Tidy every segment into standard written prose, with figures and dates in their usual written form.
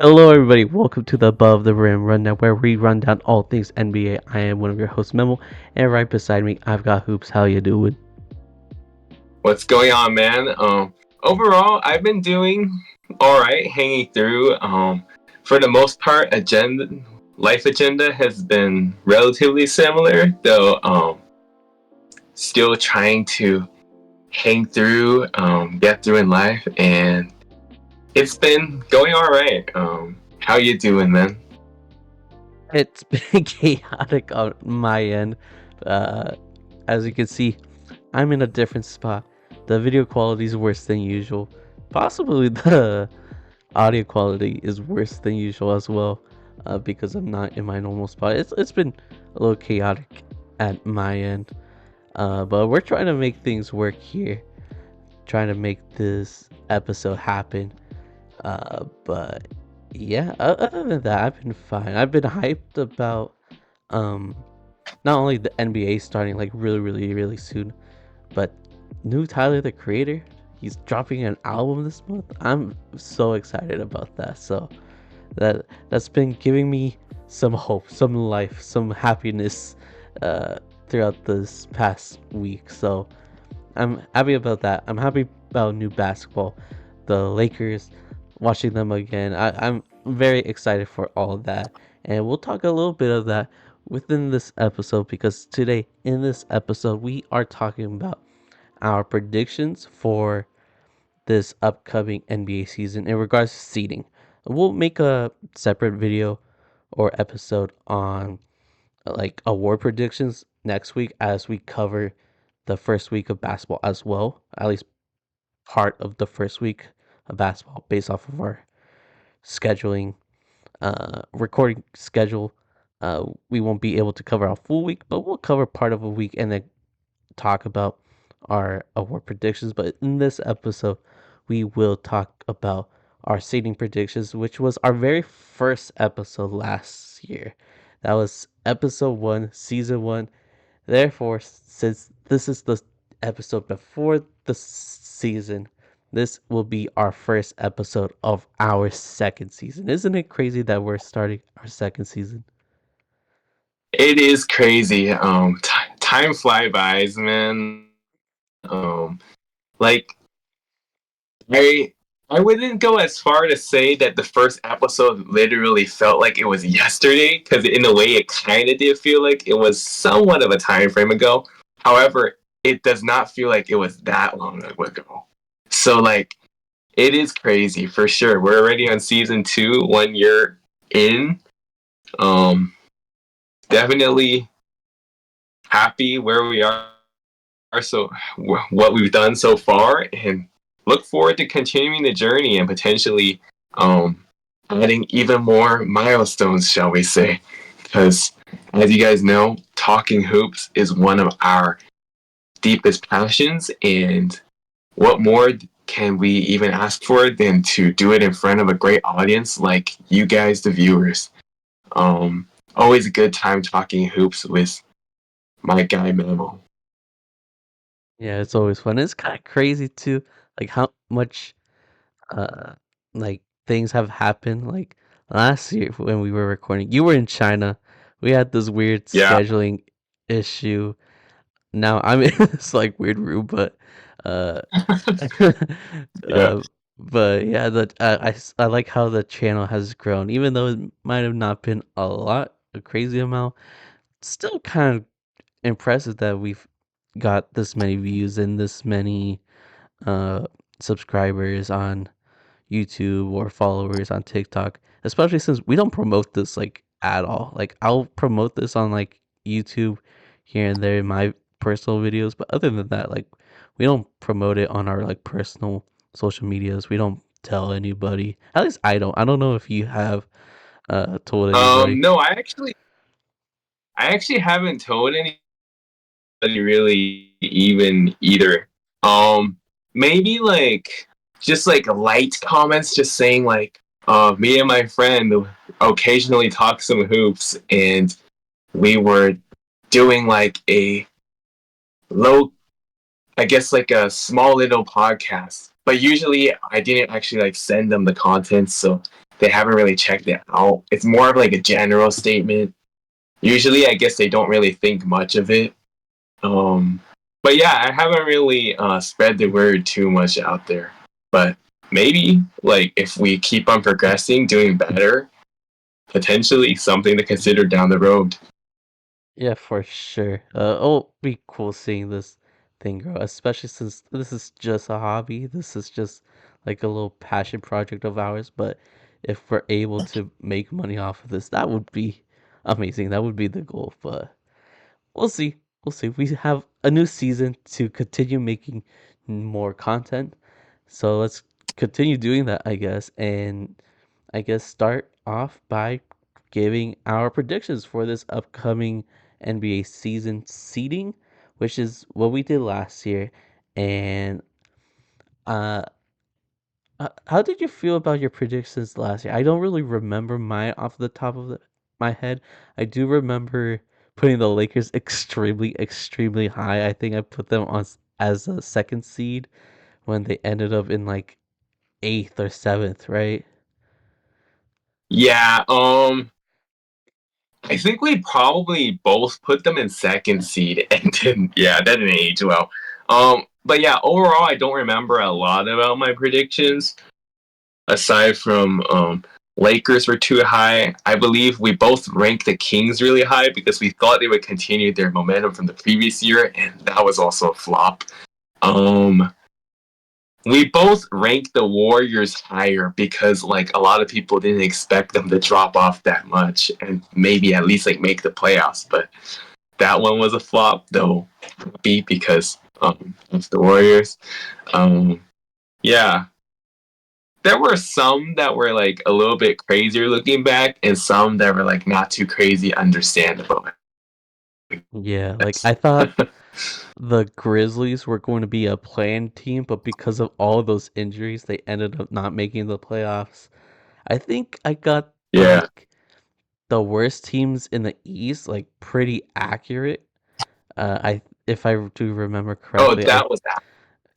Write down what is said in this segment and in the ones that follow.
Hello, everybody. Welcome to the Above the Rim Rundown, where we run down all things NBA. I am one of your hosts, Memo, and right beside me, I've got Hoops. How you doing? What's going on, man? Overall, I've been doing all right, hanging through. For the most part, life agenda has been relatively similar, though. Still trying to hang through, get through in life, and it's been going all right. How you doing, man? It's been chaotic on my end. Uh, as you can see, I'm in a different spot. The video quality is worse than usual. Possibly the audio quality is worse than usual as well, because I'm not in my normal spot. It's been a little chaotic at my end. But we're trying to make things work here. Trying to make this episode happen. But yeah, other than that, I've been fine. I've been hyped about um not only the NBA starting like really soon, but new Tyler the Creator. He's dropping an album this month. I'm so excited about that. So that's been giving me some hope, some life, some happiness throughout this past week. So I'm happy about that. I'm happy about new basketball. The Lakers, watching them again. I'm very excited for all of that. And we'll talk a little bit of that within this episode because today, in this episode, we are talking about our predictions for this upcoming NBA season in regards to seeding. We'll make a separate video or episode on like award predictions next week as we cover the first week of basketball as well, at least part of the first week of basketball based off of our scheduling, recording schedule. We won't be able to cover a full week, but we'll cover part of a week and then talk about our award predictions. But in this episode, we will talk about our seeding predictions, which was our very first episode last year. That was episode one, season one. Therefore, since this is the episode before the season, this will be our first episode of our second season. Isn't it crazy that we're starting our second season? It is crazy. Time flybys, man. Like I I wouldn't go as far to say that the first episode literally felt like it was yesterday, because in a way it kind of did feel like it was somewhat of a time frame ago. However, it does not feel like it was that long ago. So like it is crazy for sure. We're already on season 2, 1 year in. Um, Definitely happy where we are. So what we've done so far, and look forward to continuing the journey and potentially um, adding even more milestones, shall we say? Because as you guys know, talking hoops is one of our deepest passions, and what more can we even ask for than to do it in front of a great audience like you guys, the viewers? Always a good time talking hoops with my guy Memo. Yeah, it's always fun. It's kind of crazy too, like how much uh like things have happened. Like last year when we were recording, you were in China. We had this weird Yeah, scheduling issue. Now I'm in this like weird room, but uh yeah. uh, but yeah, I like how the channel has grown, even though it might have not been a lot, a crazy amount. Still kind of impressive that we've got this many views and this many uh subscribers on YouTube or followers on TikTok, especially since we don't promote this like at all. Like I'll promote this on like YouTube here and there in my personal videos, but other than that, like we don't promote it on our like personal social medias. We don't tell anybody. At least I don't. I don't know if you have told anybody. No, I actually haven't told anybody really even either. Um, Maybe like just like light comments, just saying like, me and my friend occasionally talk some hoops, and we were doing like a low, I guess like a small little podcast. But usually I didn't actually like send them the content, so they haven't really checked it out. It's more of like a general statement. Usually, I guess they don't really think much of it. Um, but yeah, I haven't really spread the word too much out there. But maybe like if we keep on progressing, doing better, potentially something to consider down the road. Yeah, for sure. It'll be cool seeing this thing grow, especially since this is just a hobby. This is just like a little passion project of ours. But if we're able to make money off of this, that would be amazing. That would be the goal. But we'll see. We'll see. We have a new season to continue making more content. So let's continue doing that, I guess. And I guess start off by giving our predictions for this upcoming NBA season seeding, which is what we did last year. And uh, how did you feel about your predictions last year? I don't really remember mine off the top of my head. I do remember putting the Lakers extremely, extremely high. I think I put them on as a second seed when they ended up in like eighth or seventh, right? Yeah, I think we probably both put them in second seed, and then yeah, that didn't age well. But yeah, overall, I don't remember a lot about my predictions aside from Lakers were too high. I believe we both ranked the Kings really high because we thought they would continue their momentum from the previous year, and that was also a flop. Um, we both ranked the Warriors higher because like a lot of people didn't expect them to drop off that much and maybe at least like make the playoffs. But that one was a flop, though, because of the Warriors. Um, yeah, there were some that were like a little bit crazier looking back, and some that were like not too crazy, understandable. Yeah, like I thought the Grizzlies were going to be a planned team, but because of all of those injuries, they ended up not making the playoffs. I think I got Yeah. like the worst teams in the East like pretty accurate. I if I do remember Oh, correctly, I that was that.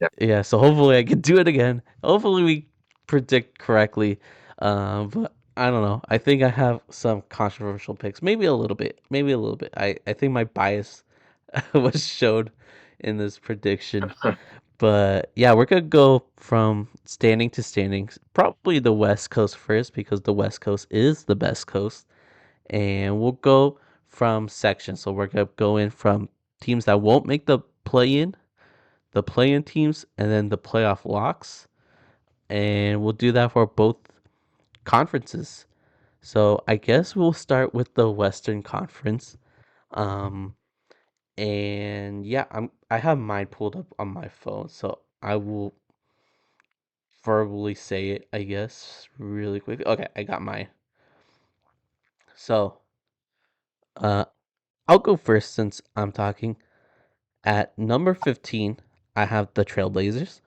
Yeah. yeah. So hopefully I can do it again. Hopefully we predict correctly. But I don't know. I think I have some controversial picks. Maybe a little bit. Maybe a little bit. I think my bias was showed in this prediction. But yeah, we're gonna go from standing to standings. Probably the West Coast first because the West Coast is the best coast, and we'll go from sections. So we're gonna go in from teams that won't make the play-in teams, and then the playoff locks, and we'll do that for both conferences. So I guess we'll start with the Western Conference. Um, and yeah, I have mine pulled up on my phone, so I will verbally say it, I guess, really quick. Okay, I got mine. So, uh, I'll go first since I'm talking. At number 15, I have the Trailblazers.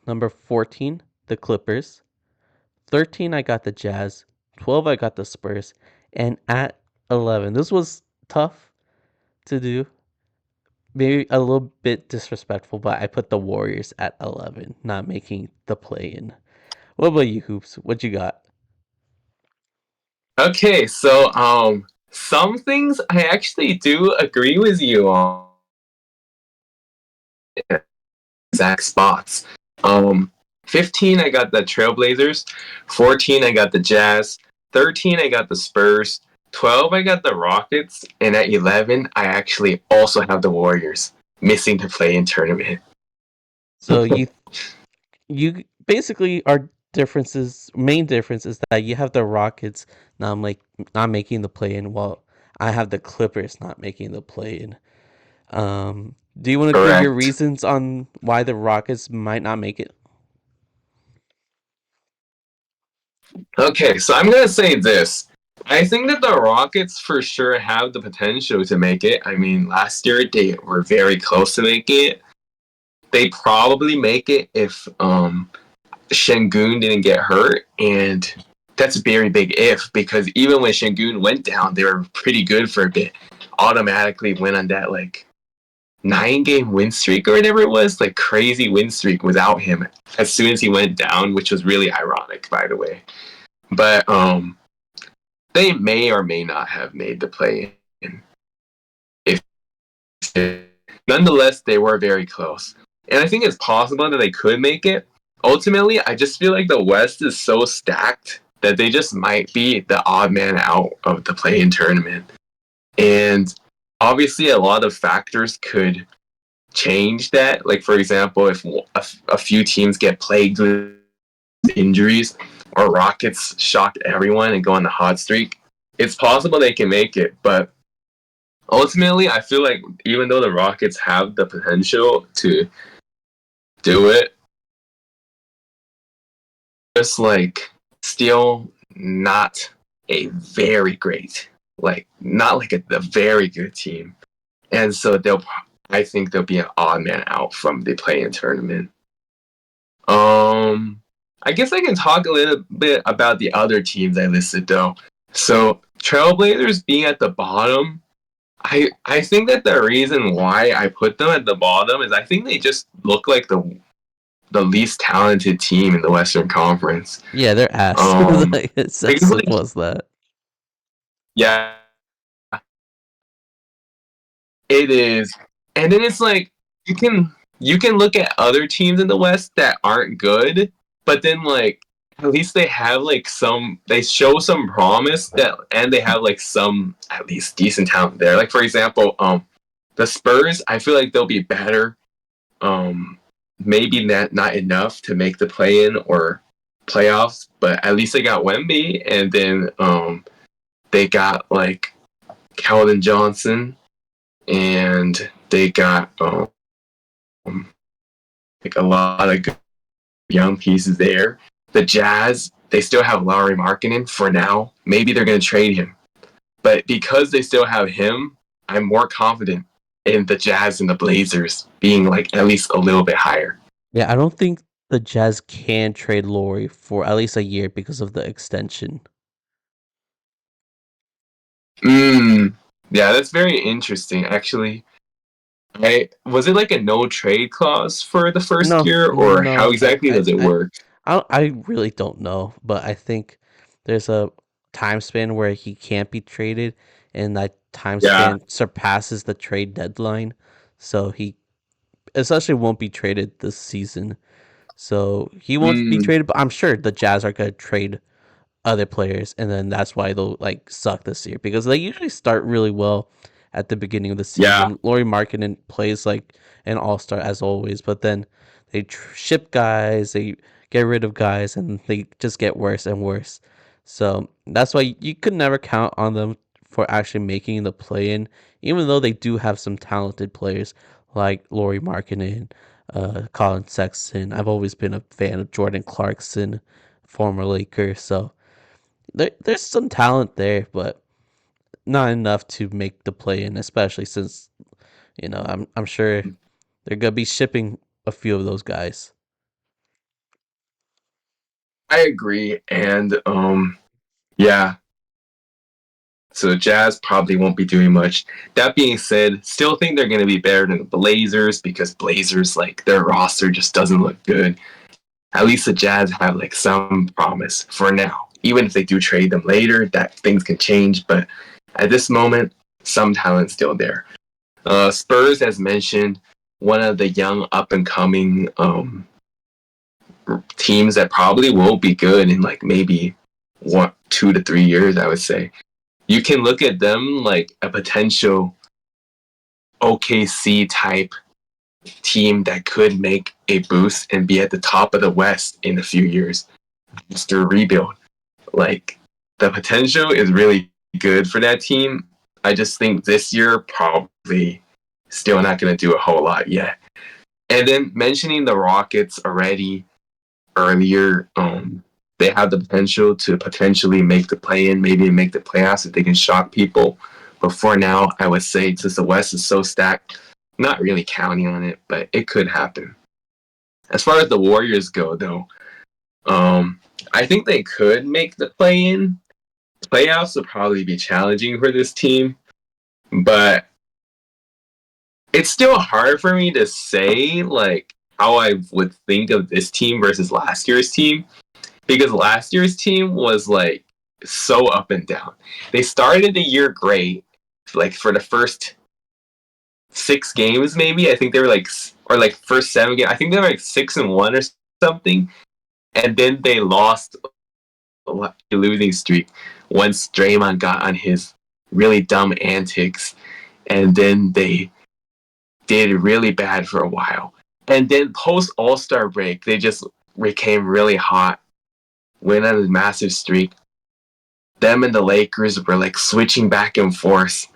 Number 14, the Clippers. 13, I got the Jazz. 12, I got the Spurs. And at 11, this was tough to do. Maybe a little bit disrespectful, but I put the Warriors at 11, not making the play in. What about you, Hoops? What you got? Okay, so some things I actually do agree with you on exact spots. Um, 15, I got the Trailblazers. 14, I got the Jazz. 13, I got the Spurs. 12, I got the Rockets. And at 11, I actually also have the Warriors missing the play in tournament. So you basically our main difference is that you have the Rockets not making the play in, while I have the Clippers not making the play in. Do you want to give your Correct. reasons on why the Rockets might not make it? Okay, so I'm going to say this. I think that the Rockets for sure have the potential to make it. I mean, last year they were very close to making it. They probably make it if Şengün didn't get hurt, and that's a very big if because even when Şengün went down, they were pretty good for a bit. Automatically went on that like 9 game win streak or whatever it was, like crazy win streak without him as soon as he went down, which was really ironic, by the way. but they may or may not have made the play in. If nonetheless, they were very close, and I think it's possible that they could make it. Ultimately, I just feel like the West is so stacked that they just might be the odd man out of the play-in tournament, and obviously, a lot of factors could change that. Like, for example, if a few teams get plagued with injuries or Rockets shock everyone and go on the hot streak, it's possible they can make it. But ultimately, I feel like even though the Rockets have the potential to do it, just like still not a very great, like not like a very good team. And so I think they'll be an odd man out from the play-in tournament. Um, I guess I can talk a little bit about the other teams I listed though. So Trailblazers being at the bottom, I think that the reason why I put them at the bottom is I think they just look like the least talented team in the Western Conference. Yeah, they're ass. Um, Like, it's as because, like, simple as that. yeah, it is. And then it's like you can look at other teams in the West that aren't good, but then like at least they have like they show some promise that and they have like some at least decent talent there. Like for example, the Spurs, I feel like they'll be better. Um Maybe not enough to make the play in or playoffs, but at least they got Wemby and then they got like Keldon Johnson and they got like a lot of good young pieces there. The Jazz, they still have Lauri Markkanen for now. Maybe they're going to trade him, but because they still have him, I'm more confident in the Jazz and the Blazers being like at least a little bit higher. Yeah, I don't think the Jazz can trade Laurie for at least a year because of the extension. Yeah, that's very interesting. Actually, I was it like a no trade clause for the first No, year, or how no, exactly does it work? I really don't know, but I think there's a time span where he can't be traded, and that time Yeah. span surpasses the trade deadline, so he essentially won't be traded this season. So he won't be Mm, traded, but I'm sure the Jazz are gonna trade other players, and then that's why they'll like suck this year because they usually start really well at the beginning of the yeah. season. Laurie Markkinen plays like an all star as always, but then they ship guys, they get rid of guys, and they just get worse and worse. So that's why you could never count on them for actually making the play in, even though they do have some talented players like Laurie Markkinen, Colin Sexton. I've always been a fan of Jordan Clarkson, former Laker. So there's some talent there, but not enough to make the play in, especially since I'm sure they're gonna be shipping a few of those guys. I agree, and yeah. So Jazz probably won't be doing much. That being said, still think they're going to be better than the Blazers because Blazers like their roster just doesn't look good. At least the Jazz have like some promise for now. Even if they do trade them later, that things can change. But at this moment, some talent still there. Spurs, as mentioned, one of the young up and coming teams that probably won't be good in like maybe 2 to 3 years, I would say. You can look at them like a potential OKC type team that could make a boost and be at the top of the West in a few years after a rebuild. Like the potential is really good for that team. I just think this year probably still not going to do a whole lot yet. And then mentioning the Rockets already earlier, they have the potential to potentially make the play in, maybe make the playoffs if they can shock people. But for now, I would say since the West is so stacked, not really counting on it, but it could happen. As far as the Warriors go, though, I think they could make the play in. Playoffs will probably be challenging for this team, but it's still hard for me to say like how I would think of this team versus last year's team because last year's team was like so up and down. They started the year great, like for the first 6 games, maybe. I think they were like, or like first 7 games. I think they were like 6-1 or something, and then they lost a losing streak once Draymond got on his really dumb antics, and then they did really bad for a while. And then post All Star break, they just became really hot, went on a massive streak. Them and the Lakers were like switching back and forth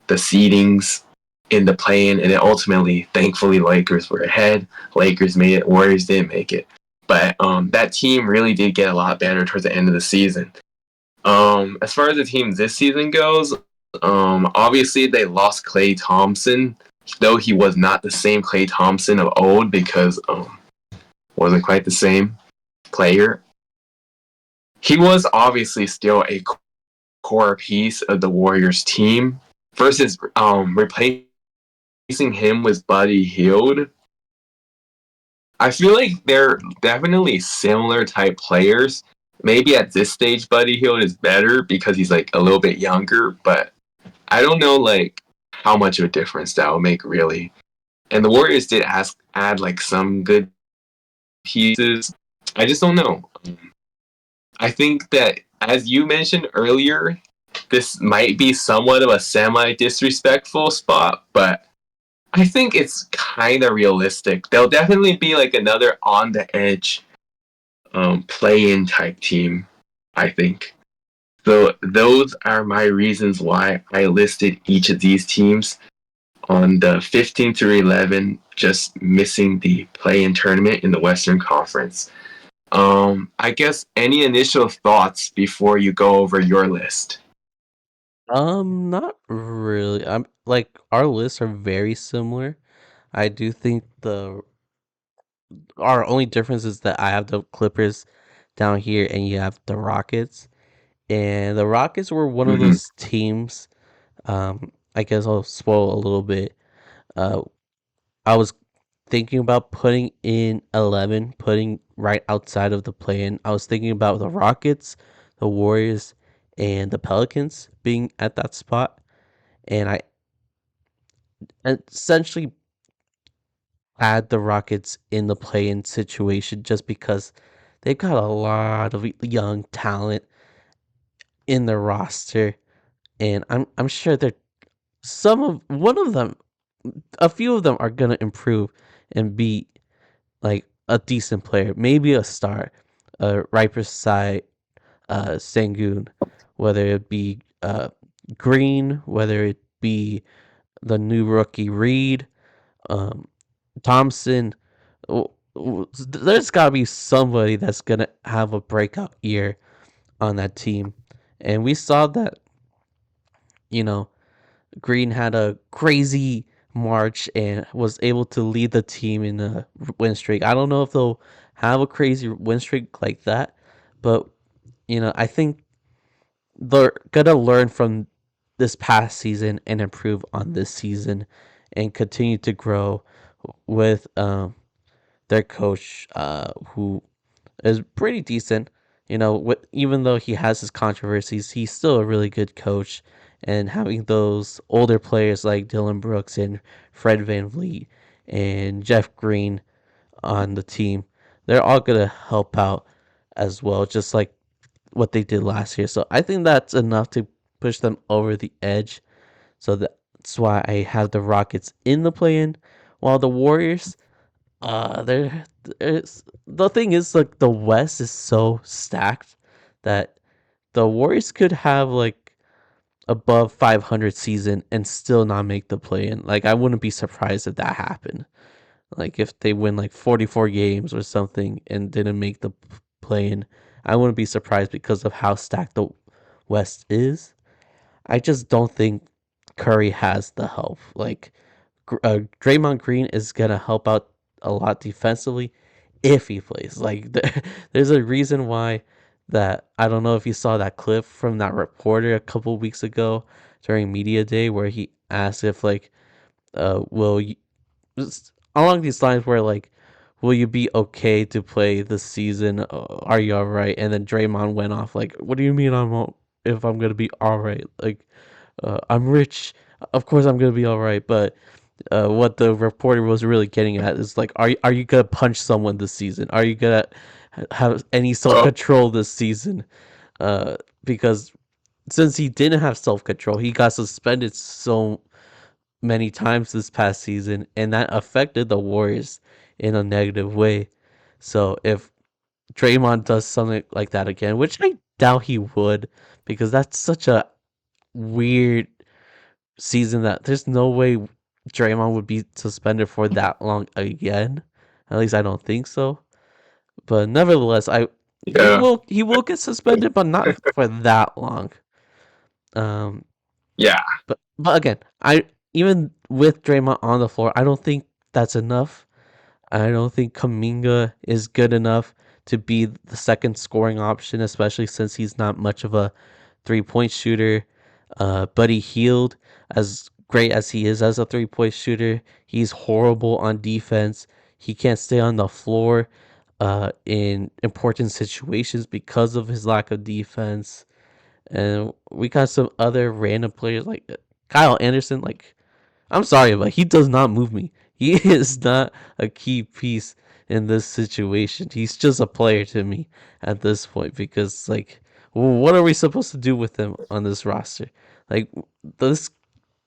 the seedings in the play-in, and then ultimately, thankfully, Lakers were ahead. Lakers made it. Warriors didn't make it. But that team really did get a lot better towards the end of the season. As far as the team this season goes, obviously they lost Klay Thompson, though he was not the same Klay Thompson of old because wasn't quite the same player. He was obviously still a core piece of the Warriors team. Versus replacing him with Buddy Hield, I feel like they're definitely similar type players. Maybe at this stage, Buddy Hield is better because he's like a little bit younger, but I don't know like how much of a difference that will make really. And the Warriors did add like some good pieces. I just don't know. I think that as you mentioned earlier, this might be somewhat of a semi-disrespectful spot, but I think it's kind of realistic. They'll definitely be like another on the edge play-in type team, I think. So those are my reasons why I listed each of these teams on the 15 through 11, just missing the play-in tournament in the Western Conference. I guess any initial thoughts before you go over your list? Not really. I'm like our lists are very similar. I do think the our only difference is that I have the Clippers down here and you have the Rockets. And the Rockets were one of Mm-hmm. those teams. I guess I'll spoil a little bit. Uh, I was thinking about putting in 11, putting right outside of the play-in. I was thinking about the Rockets, the Warriors, and the Pelicans being at that spot. And I essentially had the Rockets in the play-in situation just because they've got a lot of young talent in their roster, and I'm sure they're some of one of them, a few of them are gonna improve and be like a decent player, maybe a star, right beside Sangoon, whether it be Green, whether it be the new rookie Reed, um, Thompson. There's got to be somebody that's gonna have a breakout year on that team, and we saw that. You know, Green had a crazy March and was able to lead the team in a win streak. I don't know if they'll have a crazy win streak like that, but I think they're gonna learn from this past season and improve on this season and continue to grow with their coach, who is pretty decent. Even though he has his controversies, he's still a really good coach. And having those older players like Dylan Brooks and Fred Van Vliet and Jeff Green on the team, they're all going to help out as well, just like what they did last year. So I think that's enough to push them over the edge. So that's why I have the Rockets in the play-in, while the Warriors, there's the thing is like the West is so stacked that the Warriors could have like above 500 season and still not make the play-in. Like I wouldn't be surprised if that happened. Like if they win like 44 games or something and didn't make the play-in, I wouldn't be surprised because of how stacked the West is. I just don't think Curry has the help. Like Draymond Green is gonna help out a lot defensively if he plays. Like there's a reason why that I don't know if you saw that clip from that reporter a couple weeks ago during media day where he asked if like will you, along these lines where like will you be okay to play this season? Are you all right? And then Draymond went off like, what do you mean if I'm gonna be all right? Like, I'm rich. Of course I'm gonna be all right. But what the reporter was really getting at is like, are you gonna punch someone this season? Are you gonna have any self Oh, control this season? Because since he didn't have self control, he got suspended so many times this past season, and that affected the Warriors in a negative way. So if Draymond does something like that again, which I doubt he would, because that's such a weird season that there's no way Draymond would be suspended for that long again. At least I don't think so. But nevertheless, I yeah, he will get suspended, but not for that long. Um, yeah, but again, I even with Draymond on the floor, I don't think that's enough. I don't think Kaminga is good enough to be the second scoring option, especially since he's not much of a 3 point shooter. Buddy Hield, as great as he is as a 3 point shooter, he's horrible on defense. He can't stay on the floor in important situations because of his lack of defense. And we got some other random players like Kyle Anderson. Like, I'm sorry, but he does not move me. He is not a key piece in this situation. He's just a player to me at this point because, like, what are we supposed to do with him on this roster? Like, this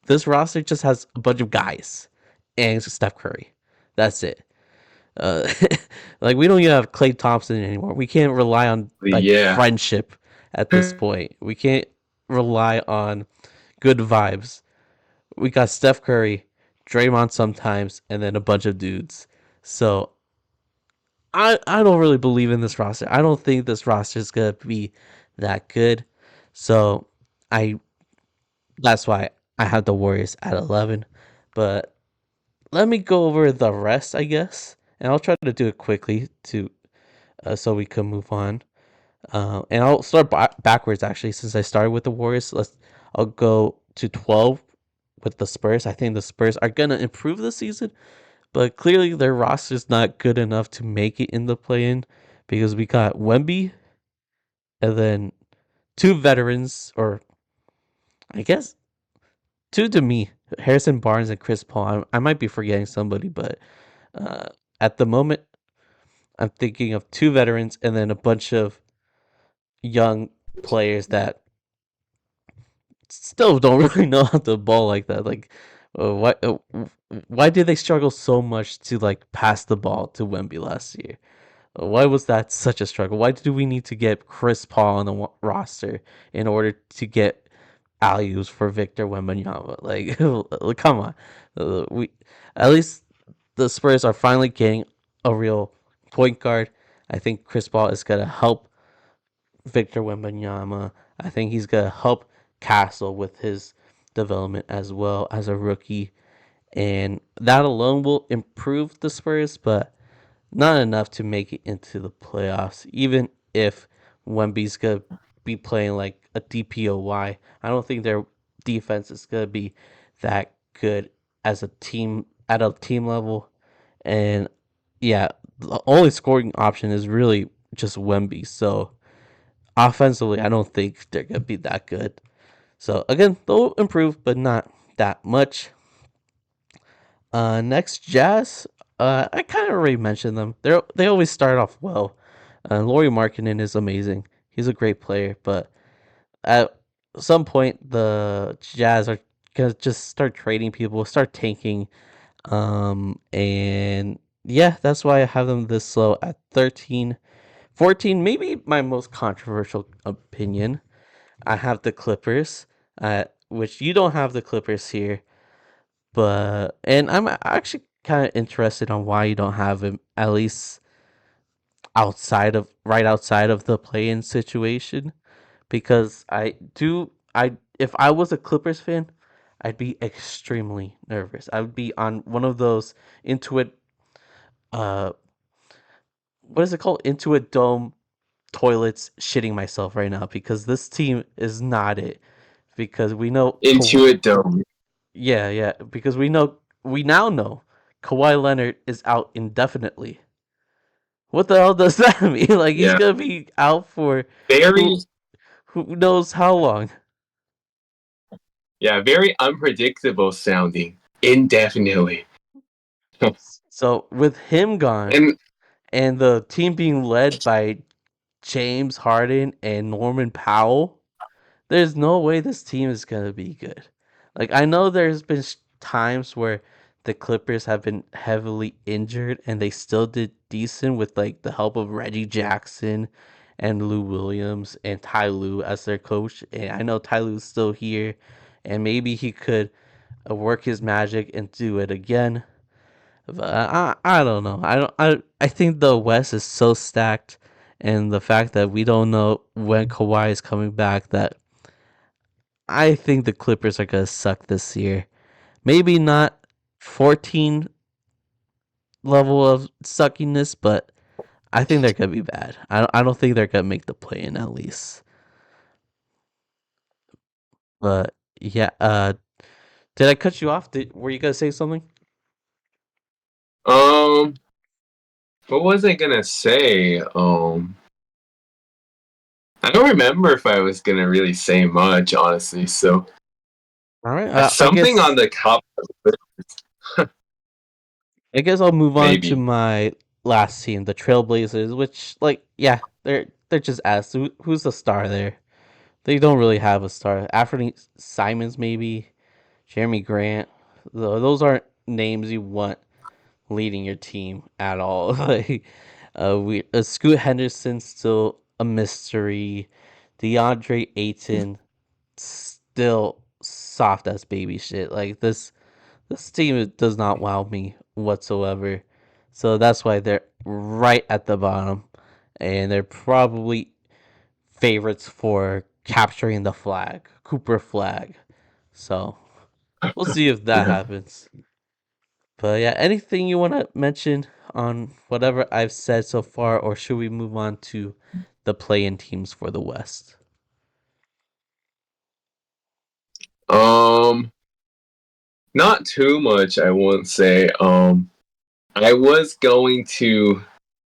this roster just has a bunch of guys and Steph Curry. That's it. Uh, like we don't even have Klay Thompson anymore. We can't rely on like yeah. friendship at this point. We can't rely on good vibes. We got Steph Curry, Draymond sometimes, and then a bunch of dudes. So I don't really believe in this roster. I don't think this roster is gonna be that good. So I that's why I have the Warriors at 11. But let me go over the rest, I guess, and I'll try to do it quickly to so we can move on. And I'll start backwards actually, since I started with the Warriors. I'll go to 12 with the Spurs. I think the Spurs are gonna improve this season, but clearly their roster's not good enough to make it in the play-in because we got Wemby and then two veterans, or I guess two to me, Harrison Barnes and Chris Paul. I might be forgetting somebody, but uh, at the moment I'm thinking of two veterans and then a bunch of young players that still don't really know how to ball like that. Like, why did they struggle so much to like pass the ball to Wemby last year? Why was that such a struggle? Why do we need to get Chris Paul on the roster in order to get values for Victor Wembanyama? Like, come on. We at least the Spurs are finally getting a real point guard. I think Chris Paul is gonna help Victor Wembanyama. I think he's gonna help Castle with his development as well as a rookie, and that alone will improve the Spurs, but not enough to make it into the playoffs. Even if Wemby's gonna be playing like a DPOY, I don't think their defense is gonna be that good as a team at a team level. And yeah, the only scoring option is really just Wemby. So offensively, I don't think they're gonna be that good. So again, they'll improve, but not that much. Next, Jazz. I kind of already mentioned them. They always start off well. Laurie Markkinen is amazing. He's a great player, but at some point, the Jazz are gonna just start trading people, start tanking. And yeah, that's why I have them this slow at 13. 14, maybe my most controversial opinion. I have the Clippers, which you don't have the Clippers here, but and I'm actually kind of interested on why you don't have him at least right outside of the play-in situation because I if I was a Clippers fan, I'd be extremely nervous. I would be on one of those Intuit uh what is it called? Intuit Dome toilets shitting myself right now because this team is not it. Because we know Into it though. yeah, because we now know Kawhi Leonard is out indefinitely. What the hell does that mean? Like he's Yeah, gonna be out for very who who knows how long. yeah, very unpredictable sounding indefinitely. So with him gone And and the team being led by James Harden and Norman Powell, there's no way this team is gonna be good. Like I know there's been times where the Clippers have been heavily injured and they still did decent with like the help of Reggie Jackson and Lou Williams and Ty Lue as their coach. And I know Ty Lue's still here, and maybe he could work his magic and do it again. But I don't know. I think the West is so stacked, and the fact that we don't know when Kawhi is coming back, that I think the Clippers are gonna suck this year. Maybe not 14 level of suckiness, but I think they're gonna be bad. I don't think they're gonna make the play in at least. But yeah, did I cut you off? Were you gonna say something? um, what was I gonna say? I don't remember if I was gonna really say much, honestly. So All right. I something on guess the cup, I'll move on to maybe. my last team, the Trailblazers, which like yeah, they're just ass. Who's the star there? They don't really have a star. Anthony Simons maybe, Jeremy Grant. Those aren't names you want leading your team at all. Like we Scoot Henderson still a mystery. DeAndre Ayton still soft as baby shit. Like this team does not wow me whatsoever. So that's why they're right at the bottom. And they're probably favorites for capturing the flag, Cooper flag. So we'll see if that Yeah. happens. But yeah, anything you want to mention on whatever I've said so far, or should we move on to the play-in teams for the West? Um, not too much, I won't say. I was going to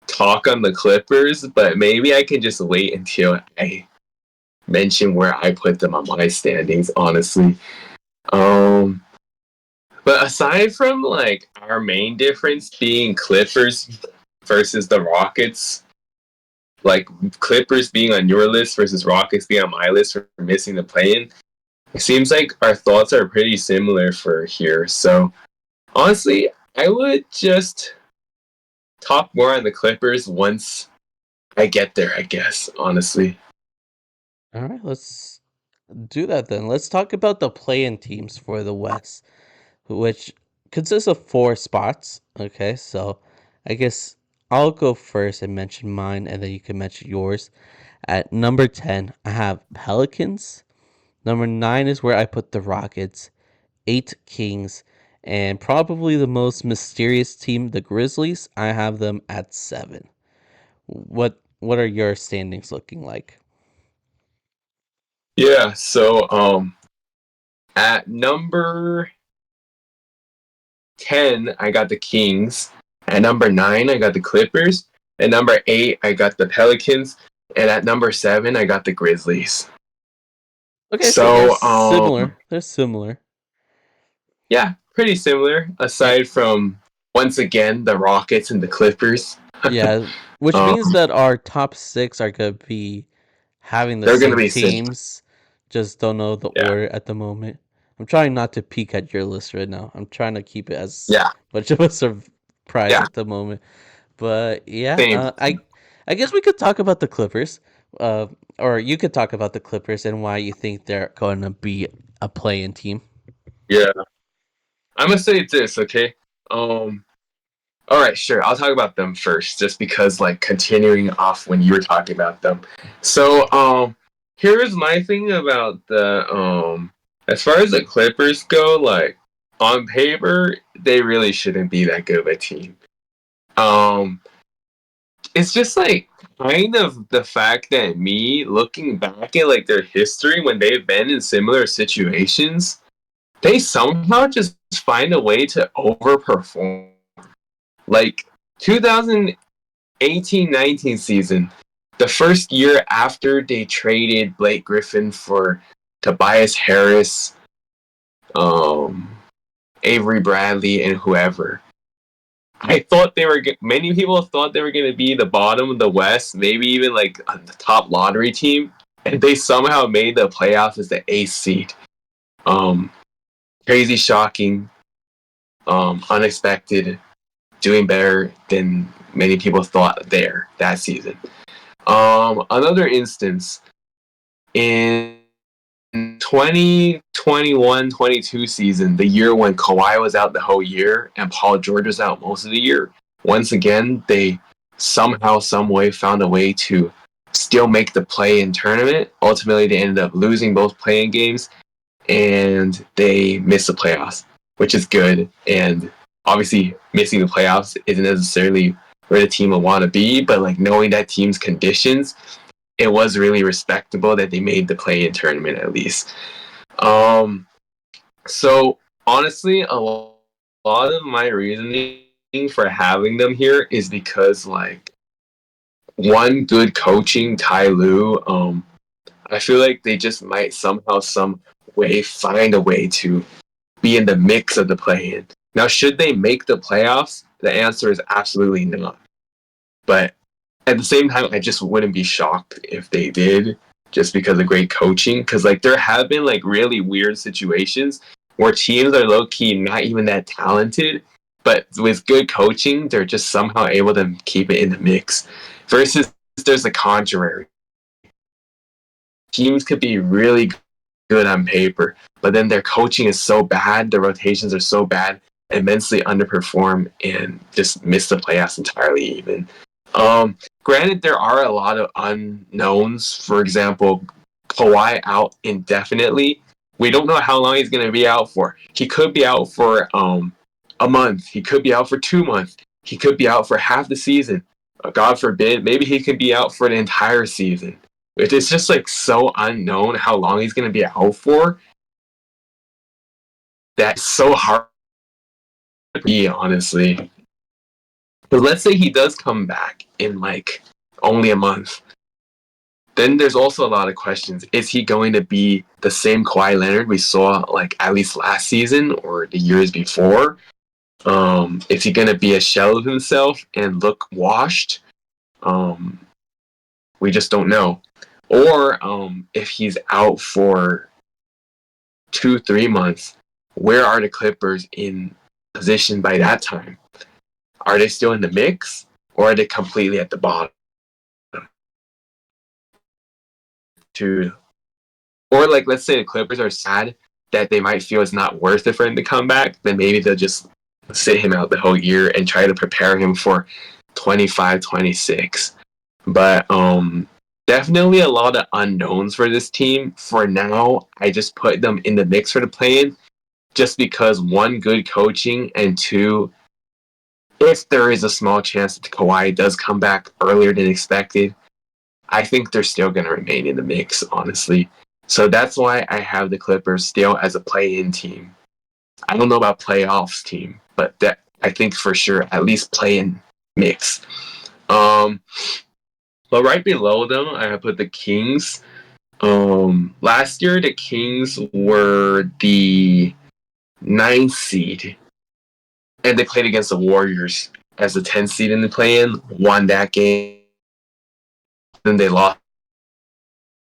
talk on the Clippers, but maybe I can just wait until I mention where I put them on my standings, honestly. Um, but aside from like our main difference being Clippers versus the Rockets, like Clippers being on your list versus Rockets being on my list for missing the play-in, it seems like our thoughts are pretty similar for here. So honestly, I would just talk more on the Clippers once I get there, I guess, honestly. All right, let's do that then. Let's talk about the play-in teams for the West, which consists of 4 spots. Okay, so I guess I'll go first and mention mine, and then you can mention yours. At number 10, I have Pelicans. Number 9 is where I put the Rockets. 8 Kings, and probably the most mysterious team, the Grizzlies. I have them at 7. What are your standings looking like? Yeah, so at number 10, I got the Kings. At number 9, I got the Clippers. At number 8, I got the Pelicans. And at number 7, I got the Grizzlies. Okay, so they're So, similar. They're similar. yeah, pretty similar, Eh, aside from, once again, the Rockets and the Clippers. yeah, which um, means that our top 6 are gonna be having the they're going to same be similar. teams. Just don't know the Yeah, order at the moment. I'm trying not to peek at your list right now. I'm trying to keep it as yeah, much of a surprise yeah, at the moment. But yeah, same. I guess we could talk about the Clippers, uh, or you could talk about the Clippers and why you think they're going to be a play-in team. Yeah. I'm going to say this, okay? Um, All right, sure. I'll talk about them first, just because, like, continuing off when you were talking about them. So, here's my thing about as far as the Clippers go, like, on paper, they really shouldn't be that good of a team. Um, it's just like kind of the fact that me looking back at like their history when they've been in similar situations, they somehow just find a way to overperform. Like 2000. 18-19 season, the first year after they traded Blake Griffin for Tobias Harris, um, Avery Bradley, and whoever. I thought they were. Many people thought they were going to be the bottom of the West, maybe even like the top lottery team, and they somehow made the playoffs as the eighth seed. Um, Crazy, shocking, unexpected, doing better than many people thought there that season. Another instance in 2021-22 season, the year when Kawhi was out the whole year and Paul George was out most of the year, once again, they somehow, some way found a way to still make the play-in tournament. Ultimately, they ended up losing both play-in games, and they missed the playoffs, which is good. And obviously, missing the playoffs isn't necessarily where the team will want to be, but like knowing that team's conditions, it was really respectable that they made the play-in tournament at least. So honestly, a lot of my reasoning for having them here is because like one, good coaching, Ty Lue. I feel like they just might somehow, some way find a way to be in the mix of the play-in. Now, should they make the playoffs? The answer is absolutely not. But at the same time, I just wouldn't be shocked if they did, just because of great coaching. Because like there have been like really weird situations where teams are low key not even that talented, but with good coaching, they're just somehow able to keep it in the mix. Versus there's the contrary. Teams could be really good on paper, but then their coaching is so bad, the rotations are so bad, immensely underperform and just miss the playoffs entirely. Even granted, there are a lot of unknowns. For example, Kawhi out indefinitely. We don't know how long he's going to be out for. He could be out for a month. He could be out for 2 months. He could be out for half the season. God forbid, maybe he could be out for an entire season. It's just like so unknown how long he's going to be out for. That's so hard to be, honestly. But let's say he does come back in like only a month. Then there's also a lot of questions. Is he going to be the same Kawhi Leonard we saw like at least last season or the years before? Is he going to be a shell of himself and look washed? We just don't know. Or if he's out for 2-3 months, where are the Clippers in position by that time? Are they still in the mix, or are they completely at the bottom? Or like, let's say the Clippers are sad that they might feel it's not worth it for him to come back, then maybe they'll just sit him out the whole year and try to prepare him for 25-26. But definitely a lot of unknowns for this team. For now, I just put them in the mix for the play-in, just because one, good coaching, and two, if there is a small chance that Kawhi does come back earlier than expected, I think they're still going to remain in the mix, honestly. So that's why I have the Clippers still as a play-in team. I don't know about playoffs team, but that I think for sure at least play-in mix. But right below them, I have put the Kings. Last year, the Kings were the 9th seed, and they played against the Warriors as the 10th seed in the play-in, won that game. Then they lost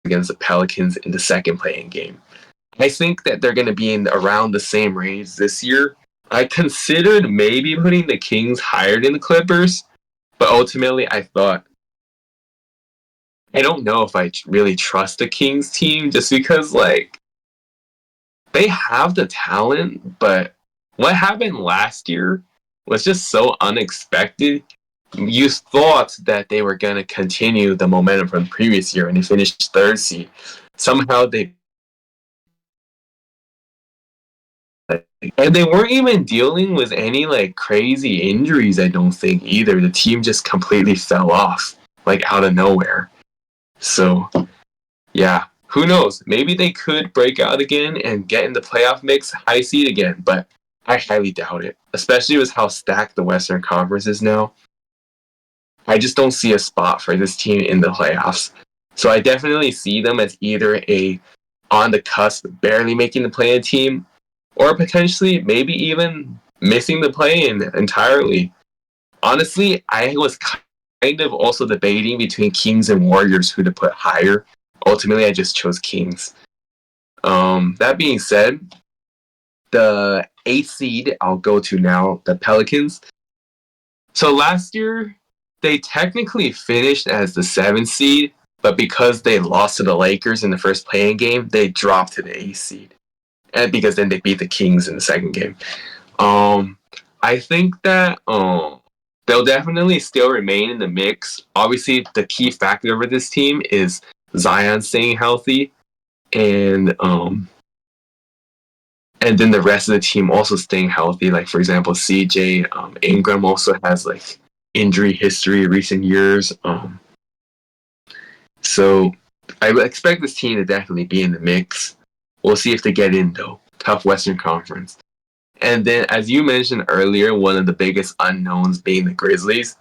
against the Pelicans in the second play-in game. I think that they're going to be in around the same range this year. I considered maybe putting the Kings higher than the Clippers, but ultimately I thought, I don't know if I really trust the Kings team, just because like they have the talent, but what happened last year was just so unexpected. You thought that they were going to continue the momentum from the previous year, and they finished third seed. Somehow and they weren't even dealing with any like crazy injuries, I don't think either. The team just completely fell off like out of nowhere. So yeah, who knows? Maybe they could break out again and get in the playoff mix, high seed again, but I highly doubt it. Especially with how stacked the Western Conference is now. I just don't see a spot for this team in the playoffs. So I definitely see them as either a on the cusp, barely making the play-in team, or potentially maybe even missing the play-in entirely. Honestly, I was kind of also debating between Kings and Warriors who to put higher. Ultimately, I just chose Kings. That being said, the eighth seed I'll go to now, the Pelicans. So last year, they technically finished as the seventh seed, but because they lost to the Lakers in the first playing game, they dropped to the eighth seed. And because then they beat the Kings in the second game. Um, I think that they'll definitely still remain in the mix. Obviously, the key factor for this team is Zion staying healthy, and and then the rest of the team also staying healthy. Like for example, CJ Ingram also has like injury history recent years. So I would expect this team to definitely be in the mix. We'll see if they get in though. Tough Western Conference. And then, as you mentioned earlier, one of the biggest unknowns being the Grizzlies.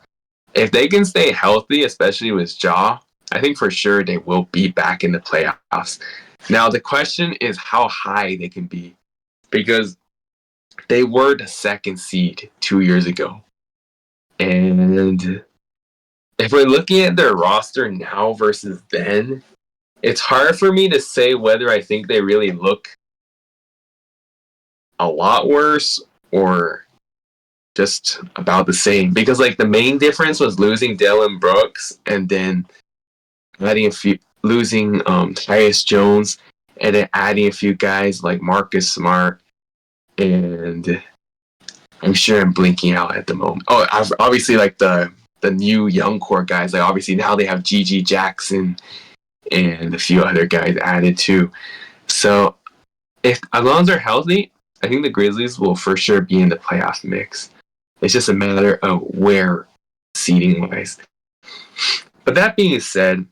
If they can stay healthy, especially with Ja, I think for sure they will be back in the playoffs. Now, the question is how high they can be because they were the second seed 2 years ago. And if we're looking at their roster now versus then, it's hard for me to say whether I think they really look a lot worse or just about the same because like the main difference was losing Dylan Brooks and then adding a few losing Tyus Jones and then adding a few guys like Marcus Smart and I'm sure I'm blinking out at the moment. Oh, obviously like the new young core guys like obviously now they have GG Jackson and a few other guys added too. So if as long as they're healthy, I think the Grizzlies will for sure be in the playoff mix. It's just a matter of where seating wise. But that being said,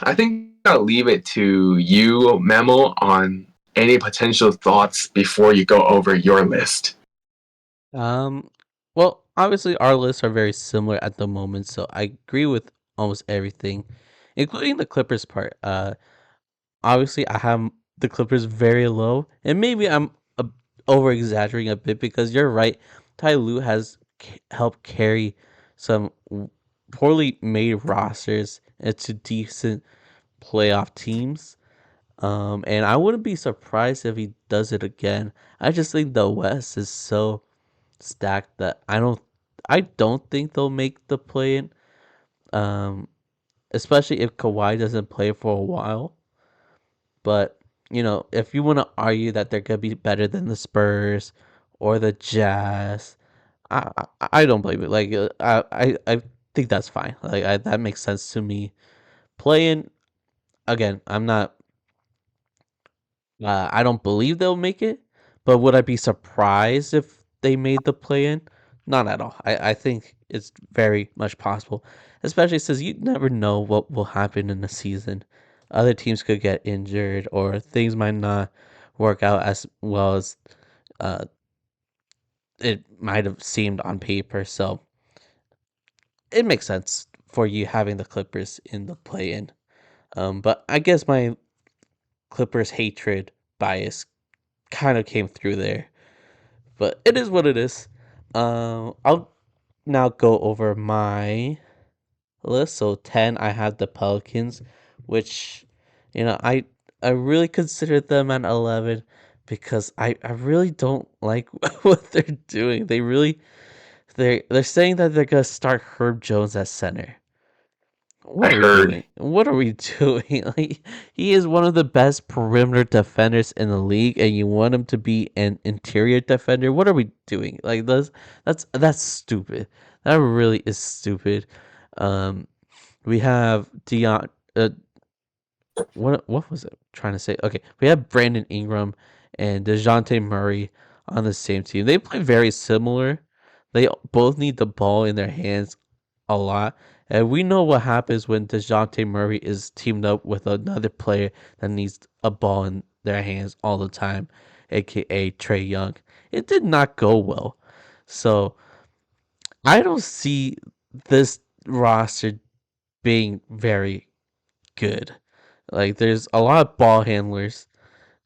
I think I'll leave it to you, Memo, on any potential thoughts before you go over your list. Um, well, obviously our lists are very similar at the moment, so I agree with almost everything, including the Clippers part. Obviously I have the Clippers very low, and maybe I'm over exaggerating a bit because you're right. Ty Lue has helped carry some poorly made rosters into decent playoff teams. And I wouldn't be surprised if he does it again. I just think the West is so stacked that I don't think they'll make the play in. Um, Especially if Kawhi doesn't play for a while. But if you want to argue that they're gonna be better than the Spurs or the Jazz, I don't believe it. Like I think that's fine. Like that makes sense to me. Playing again, I'm not. I don't believe they'll make it, but would I be surprised if they made the play in? Not at all. I think it's very much possible, especially since you never know what will happen in the season. Other teams could get injured, or things might not work out as well as uh, it might have seemed on paper. So it makes sense for you having the Clippers in the play in. But I guess my Clippers hatred bias kind of came through there. But it is what it is. I'll now go over my list. So 10, I have the Pelicans, which I really consider them at 11 because I really don't like what they're doing. They're saying that they're gonna start Herb Jones at center. What I are we heard. doing? What are we doing? Like, he is one of the best perimeter defenders in the league, and you want him to be an interior defender? What are we doing? Like that's stupid. That really is stupid. Um, we have Dion. What was it trying to say? Okay, we have Brandon Ingram and Dejounte Murray on the same team. They play very similar. They both need the ball in their hands a lot. And we know what happens when Dejounte Murray is teamed up with another player that needs a ball in their hands all the time, aka Trey Young. It did not go well. So I don't see this roster being very good. Like there's a lot of ball handlers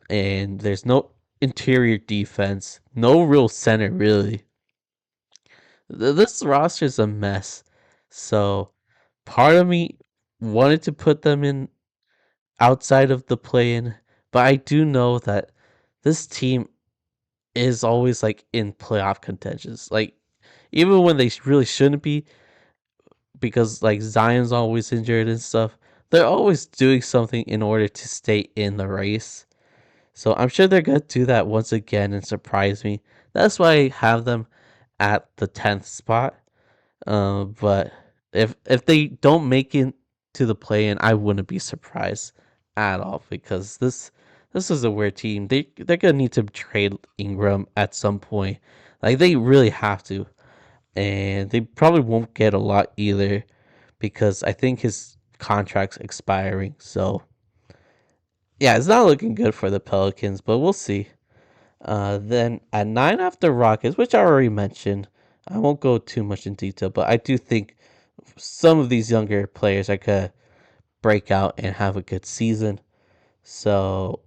and there's no interior defense, no real center really. This roster is a mess. So part of me wanted to put them in outside of the play in, but I do know that this team is always like in playoff contentions. Like even when they really shouldn't be, because like Zion's always injured and stuff, they're always doing something in order to stay in the race. So I'm sure they're gonna do that once again and surprise me. That's why I have them at the 10th spot. But if they don't make it to the play in, I wouldn't be surprised at all because this is a weird team. They're gonna need to trade Ingram at some point. Like they really have to, and they probably won't get a lot either because I think his contract's expiring. So yeah, it's not looking good for the Pelicans, but we'll see. Then at 9 after Rockets, which I already mentioned, I won't go too much in detail, but I do think some of these younger players are gonna break out and have a good season. So,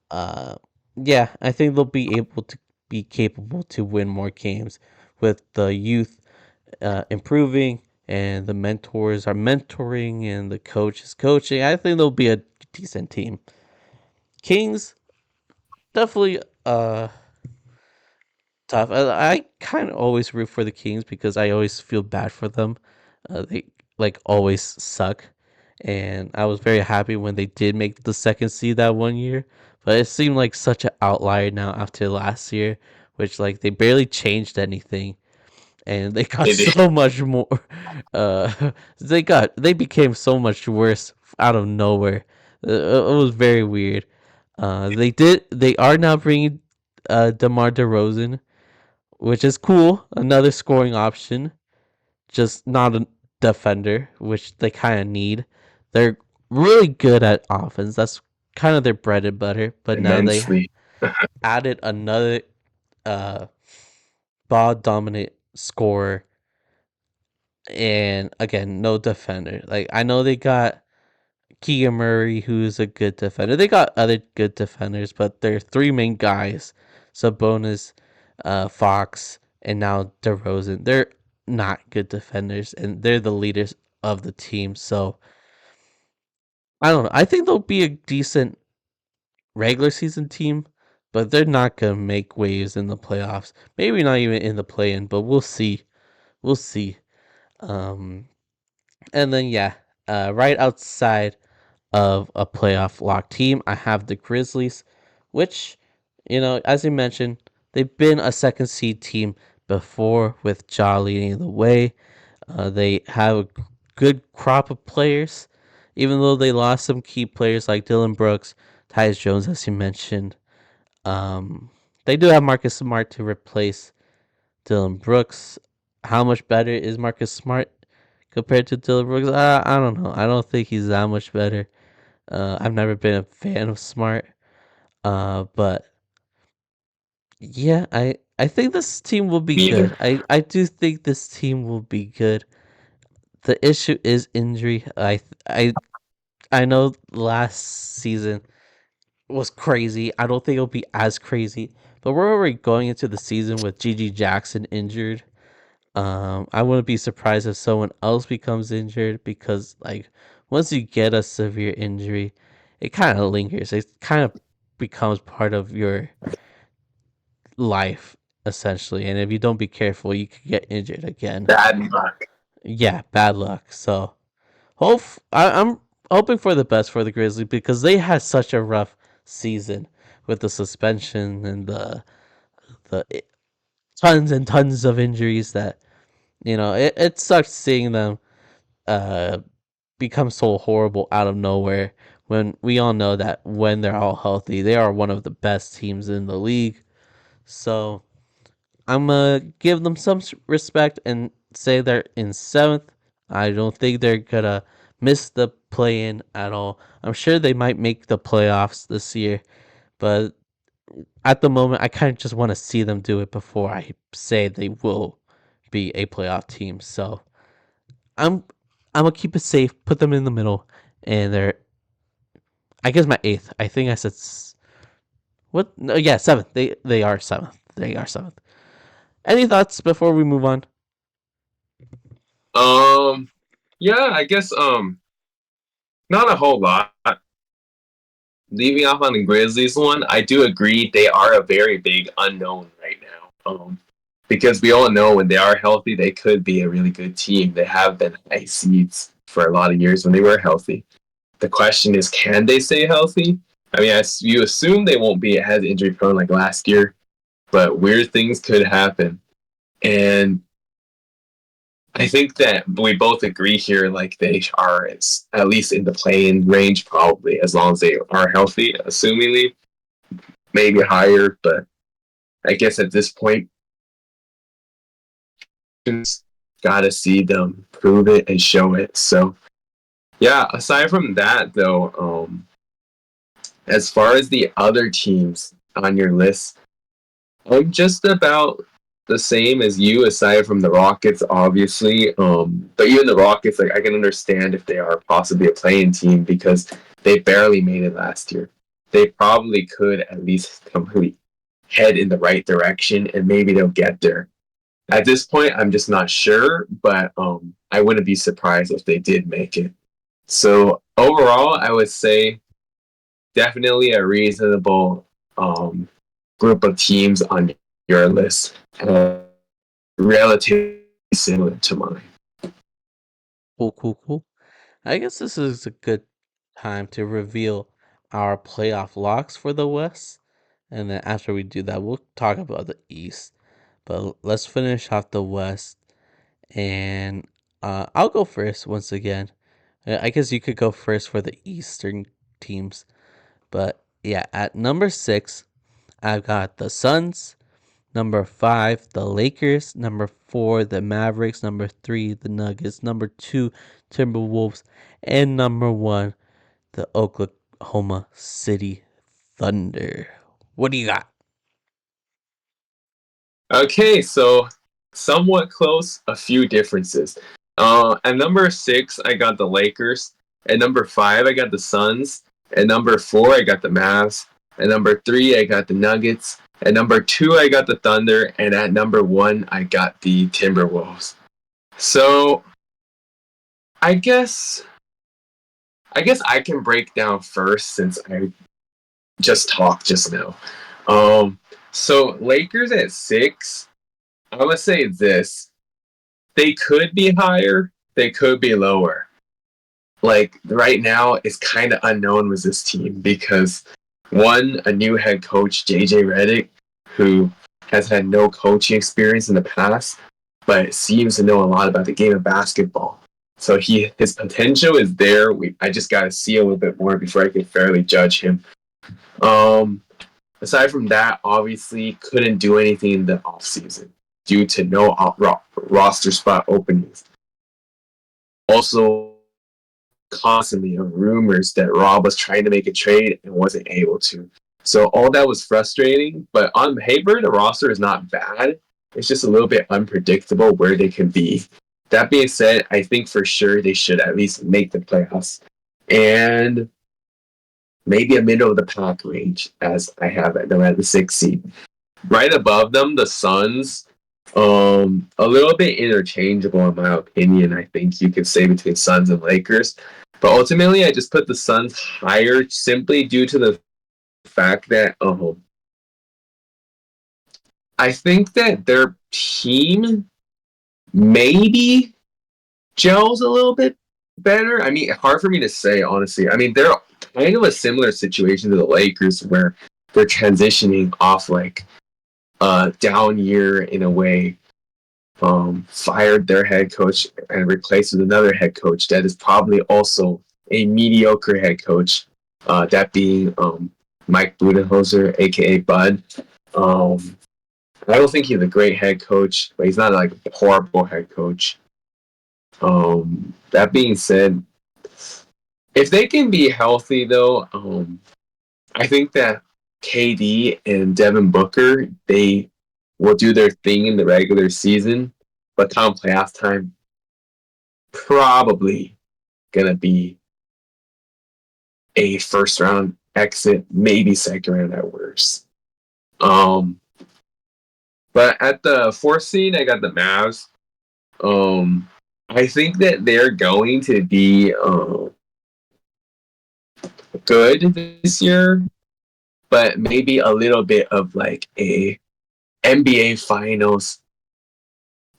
uh, yeah, I think they'll be able to be capable to win more games with the youth improving and the mentors are mentoring and the coach is coaching. I think they'll be a decent team. Kings definitely tough. I kind of always root for the Kings because I always feel bad for them. They like always suck, and I was very happy when they did make the second seed that one year. But it seemed like such an outlier now after last year, which like they barely changed anything, and they got They did. so much more. They became so much worse out of nowhere. It was very weird. They are now bringing DeMar DeRozan, which is cool. Another scoring option, just not a defender, which they kind of need. They're really good at offense. That's kind of their bread and butter. But now they Immensely. added another uh, ball dominant scorer, and again, no defender. Like I know they got Keegan Murray, who's a good defender. They got other good defenders, but their three main guys, Sabonis, Fox, and now DeRozan, they're not good defenders, and they're the leaders of the team. So I don't know. I think they'll be a decent regular season team, but they're not gonna make waves in the playoffs. Maybe not even in the play-in, but we'll see. We'll see. Um, and then yeah, right outside of a playoff lock team. I have the Grizzlies, which, as you mentioned, they've been a second seed team before with Ja leading the way. They have a good crop of players, even though they lost some key players like Dylan Brooks, Tyus Jones, as you mentioned. Um, they do have Marcus Smart to replace Dylan Brooks. How much better is Marcus Smart compared to Dylan Brooks? I don't know. I don't think he's that much better. I've never been a fan of Smart, but yeah, I think this team will be Neither. good. I do think this team will be good. The issue is injury. I know last season was crazy. I don't think it'll be as crazy, but we're already going into the season with Gigi Jackson injured. I wouldn't be surprised if someone else becomes injured because, like, once you get a severe injury, it kind of lingers. It kind of becomes part of your life, essentially. And if you don't be careful, you could get injured again. Bad luck. Yeah, bad luck. So, I'm hoping for the best for the Grizzlies because they had such a rough season with the suspension and the tons and tons of injuries that it sucks seeing them uh become so horrible out of nowhere when we all know that when they're all healthy, they are one of the best teams in the league. So I'm gonna give them some respect and say they're in seventh. I don't think they're gonna miss the play in at all. I'm sure they might make the playoffs this year, but at the moment, I kind of just want to see them do it before I say they will be a playoff team. So I'm I'm gonna keep it safe. Put them in the middle, and they're I guess my eighth. I think I said what? No, yeah, seventh. They are seventh. They are seventh. Any thoughts before we move on? Um, yeah, I guess not a whole lot. Leaving off on the Grizzlies one, I do agree they are a very big unknown right now. Because we all know when they are healthy, they could be a really good team. They have been high seeds for a lot of years when they were healthy. The question is, can they stay healthy? I mean, as you assume they won't be as injury prone like last year, but weird things could happen. And I think that we both agree here, like they are at least in the playing range, probably as long as they are healthy, assumingly maybe higher. But I guess at this point, gotta see them prove it and show it. So yeah. Aside from that, though, as far as the other teams on your list, I'm just about the same as you, aside from the Rockets, obviously. But even the Rockets, like I can understand if they are possibly a playing team because they barely made it last year. They probably could at least complete head in the right direction, and maybe they'll get there. At this point, I'm just not sure, but I wouldn't be surprised if they did make it. So overall, I would say definitely a reasonable group of teams on your list, relatively similar to mine. Cool, cool, cool. I guess this is a good time to reveal our playoff locks for the West. And then after we do that, we'll talk about the East. But let's finish off the West. And I'll go first once again. I guess you could go first for the Eastern teams. But yeah, at number 6, I've got the Suns. Number 5, the Lakers. Number 4, the Mavericks. Number 3, the Nuggets. Number 2, Timberwolves. And number 1, the Oklahoma City Thunder. What do you got? Okay, so somewhat close, a few differences. At number 6, I got the Lakers. At number 5, I got the Suns. At number 4, I got the Mavs. At number 3, I got the Nuggets. At number 2, I got the Thunder. And at number 1, I got the Timberwolves. So I guess I can break down first since I just talked just now. Um, so Lakers at 6, I'm gonna say this: they could be higher, they could be lower. Like right now, it's kind of unknown with this team because one, a new head coach, JJ Redick, who has had no coaching experience in the past, but seems to know a lot about the game of basketball. So his potential is there. I just got to see a little bit more before I can fairly judge him. Um, Aside from that, obviously couldn't do anything in the offseason due to no roster spot openings. Also, constantly rumors that Rob was trying to make a trade and wasn't able to. So all that was frustrating. But on paper, the roster is not bad. It's just a little bit unpredictable where they can be. That being said, I think for sure they should at least make the playoffs. And maybe a middle of the pack range, as I have them at the 6th seed. Right above them, the Suns, a little bit interchangeable in my opinion. I think you could say between Suns and Lakers, but ultimately, I just put the Suns higher simply due to the fact that I think that their team maybe gels a little bit better. I mean, hard for me to say honestly. I mean, they're kind of a similar situation to the Lakers where they're transitioning off like a down year in a way, fired their head coach and replaced with another head coach that is probably also a mediocre head coach, that being Mike Budenholzer, aka Bud. Um, I don't think he's a great head coach, but he's not like a horrible head coach. That being said, if they can be healthy though, I think that KD and Devin Booker, they will do their thing in the regular season, but come playoff time, probably gonna be a first round exit, maybe second round at worst. Um, but at the fourth seed, I got the Mavs. Um, I think that they're going to be good this year, but maybe a little bit of like a NBA Finals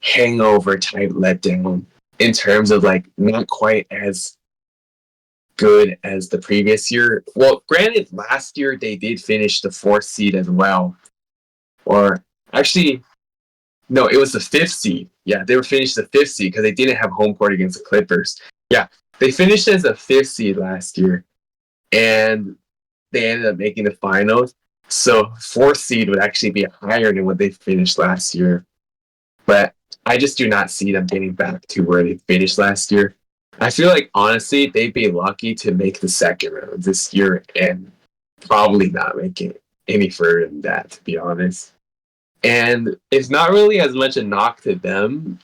hangover type letdown in terms of like not quite as good as the previous year. Well, granted, last year they did finish the fourth seed as well. Or actually, no, it was the fifth seed. Yeah, they were finished the fifth seed because they didn't have home court against the Clippers. Yeah, they finished as a fifth seed last year, and they ended up making the finals. So fourth seed would actually be higher than what they finished last year. But I just do not see them getting back to where they finished last year. I feel like honestly they'd be lucky to make the second round this year and probably not make it any further than that, to be honest. And it's not really as much a knock to them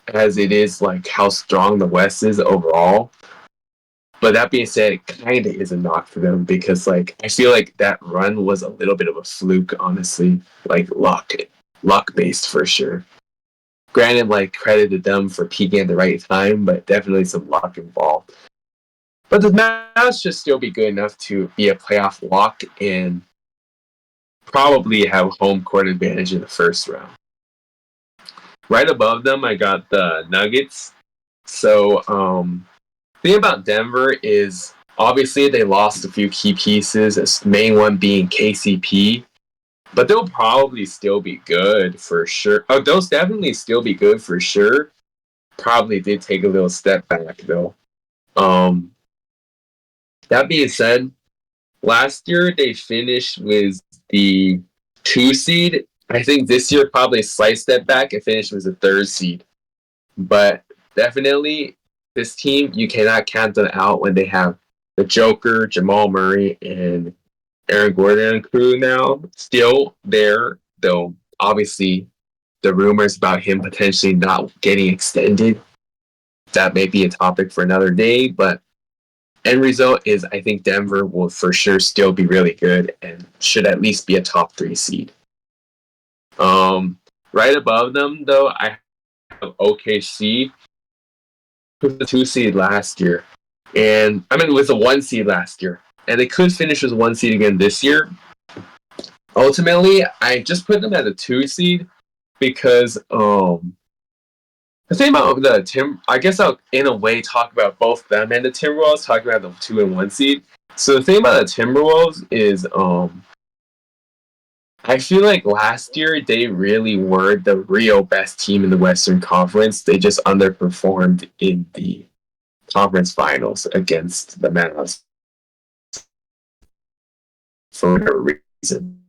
as it is like how strong the West is overall. But that being said, it kind of is a knock for them because like I feel like that run was a little bit of a fluke, honestly, like luck based for sure. Granted, like credited them for peaking at the right time, but definitely some luck involved. But the Mavs should still be good enough to be a playoff lock and probably have home court advantage in the first round. Right above them, I got the Nuggets. So, the thing about Denver is obviously they lost a few key pieces, the main one being KCP, but they'll probably still be good for sure. Oh, they'll definitely still be good for sure. Probably did take a little step back though. Um, that being said, last year they finished with the 2 seed. I think this year probably a slight step back and finished with the 3rd seed. But definitely, this team you cannot count them out when they have the Joker, Jamal Murray, and Aaron Gordon and crew now still there. Though obviously, the rumors about him potentially not getting extended, that may be a topic for another day. But end result is I think Denver will for sure still be really good and should at least be a top 3 seed. Right above them though, I have OKC, who was the 2 seed last year, and I mean with a 1 seed last year, and they could finish as 1 seed again this year. Ultimately, I just put them at a 2 seed because the thing about the I guess I'll in a way talk about both them and the Timberwolves, talking about the 2 and 1 seed. So the thing about the Timberwolves is I feel like last year they really were the real best team in the Western Conference. They just underperformed in the conference finals against the Mavs for whatever reason.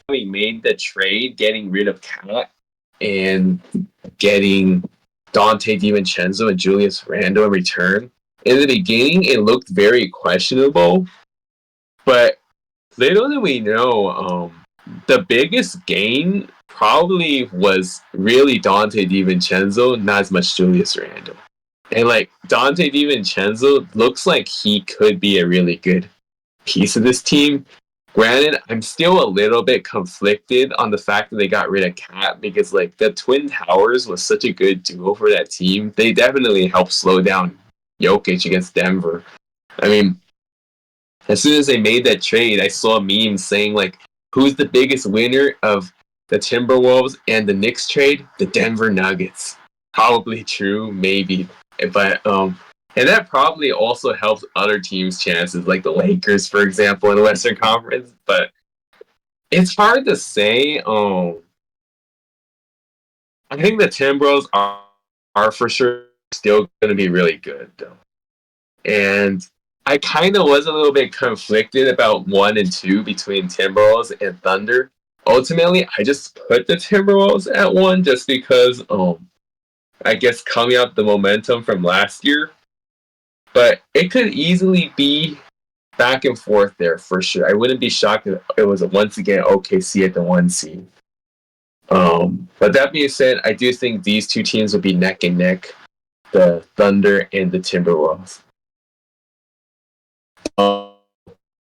We made the trade getting rid of Cat and getting Dante DiVincenzo and Julius Randle in return. In the beginning, it looked very questionable, but little did we know, the biggest gain probably was really Dante DiVincenzo, not as much Julius Randle. And like Dante DiVincenzo looks like he could be a really good piece of this team. Granted, I'm still a little bit conflicted on the fact that they got rid of Cat because like the Twin Towers was such a good duo for that team. They definitely helped slow down Jokic against Denver. I mean, as soon as they made that trade, I saw memes saying like, who's the biggest winner of the Timberwolves and the Knicks trade? The Denver Nuggets. Probably true, maybe. But and that probably also helps other teams' chances, like the Lakers, for example, in the Western Conference. But it's hard to say. I think the Timberwolves are for sure still going to be really good, though. And I kind of was a little bit conflicted about 1 and 2 between Timberwolves and Thunder. Ultimately, I just put the Timberwolves at 1 just because, I guess coming up the momentum from last year. But it could easily be back and forth there for sure. I wouldn't be shocked if it was once again OKC at the 1 seed. But that being said, I do think these two teams will be neck and neck. the Thunder and the Timberwolves.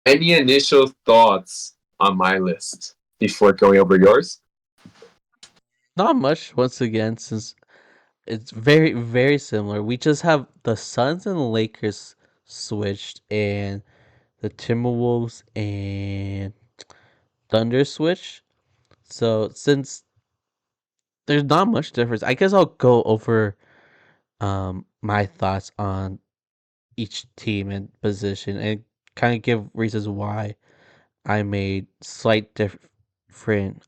Any initial thoughts on my list before going over yours? Not much once again, since it's very very similar. We just have the Suns and the Lakers switched, and the Timberwolves and Thunder switched. So since there's not much difference, I guess I'll go over my thoughts on each team and position and kind of give reasons why I made slight different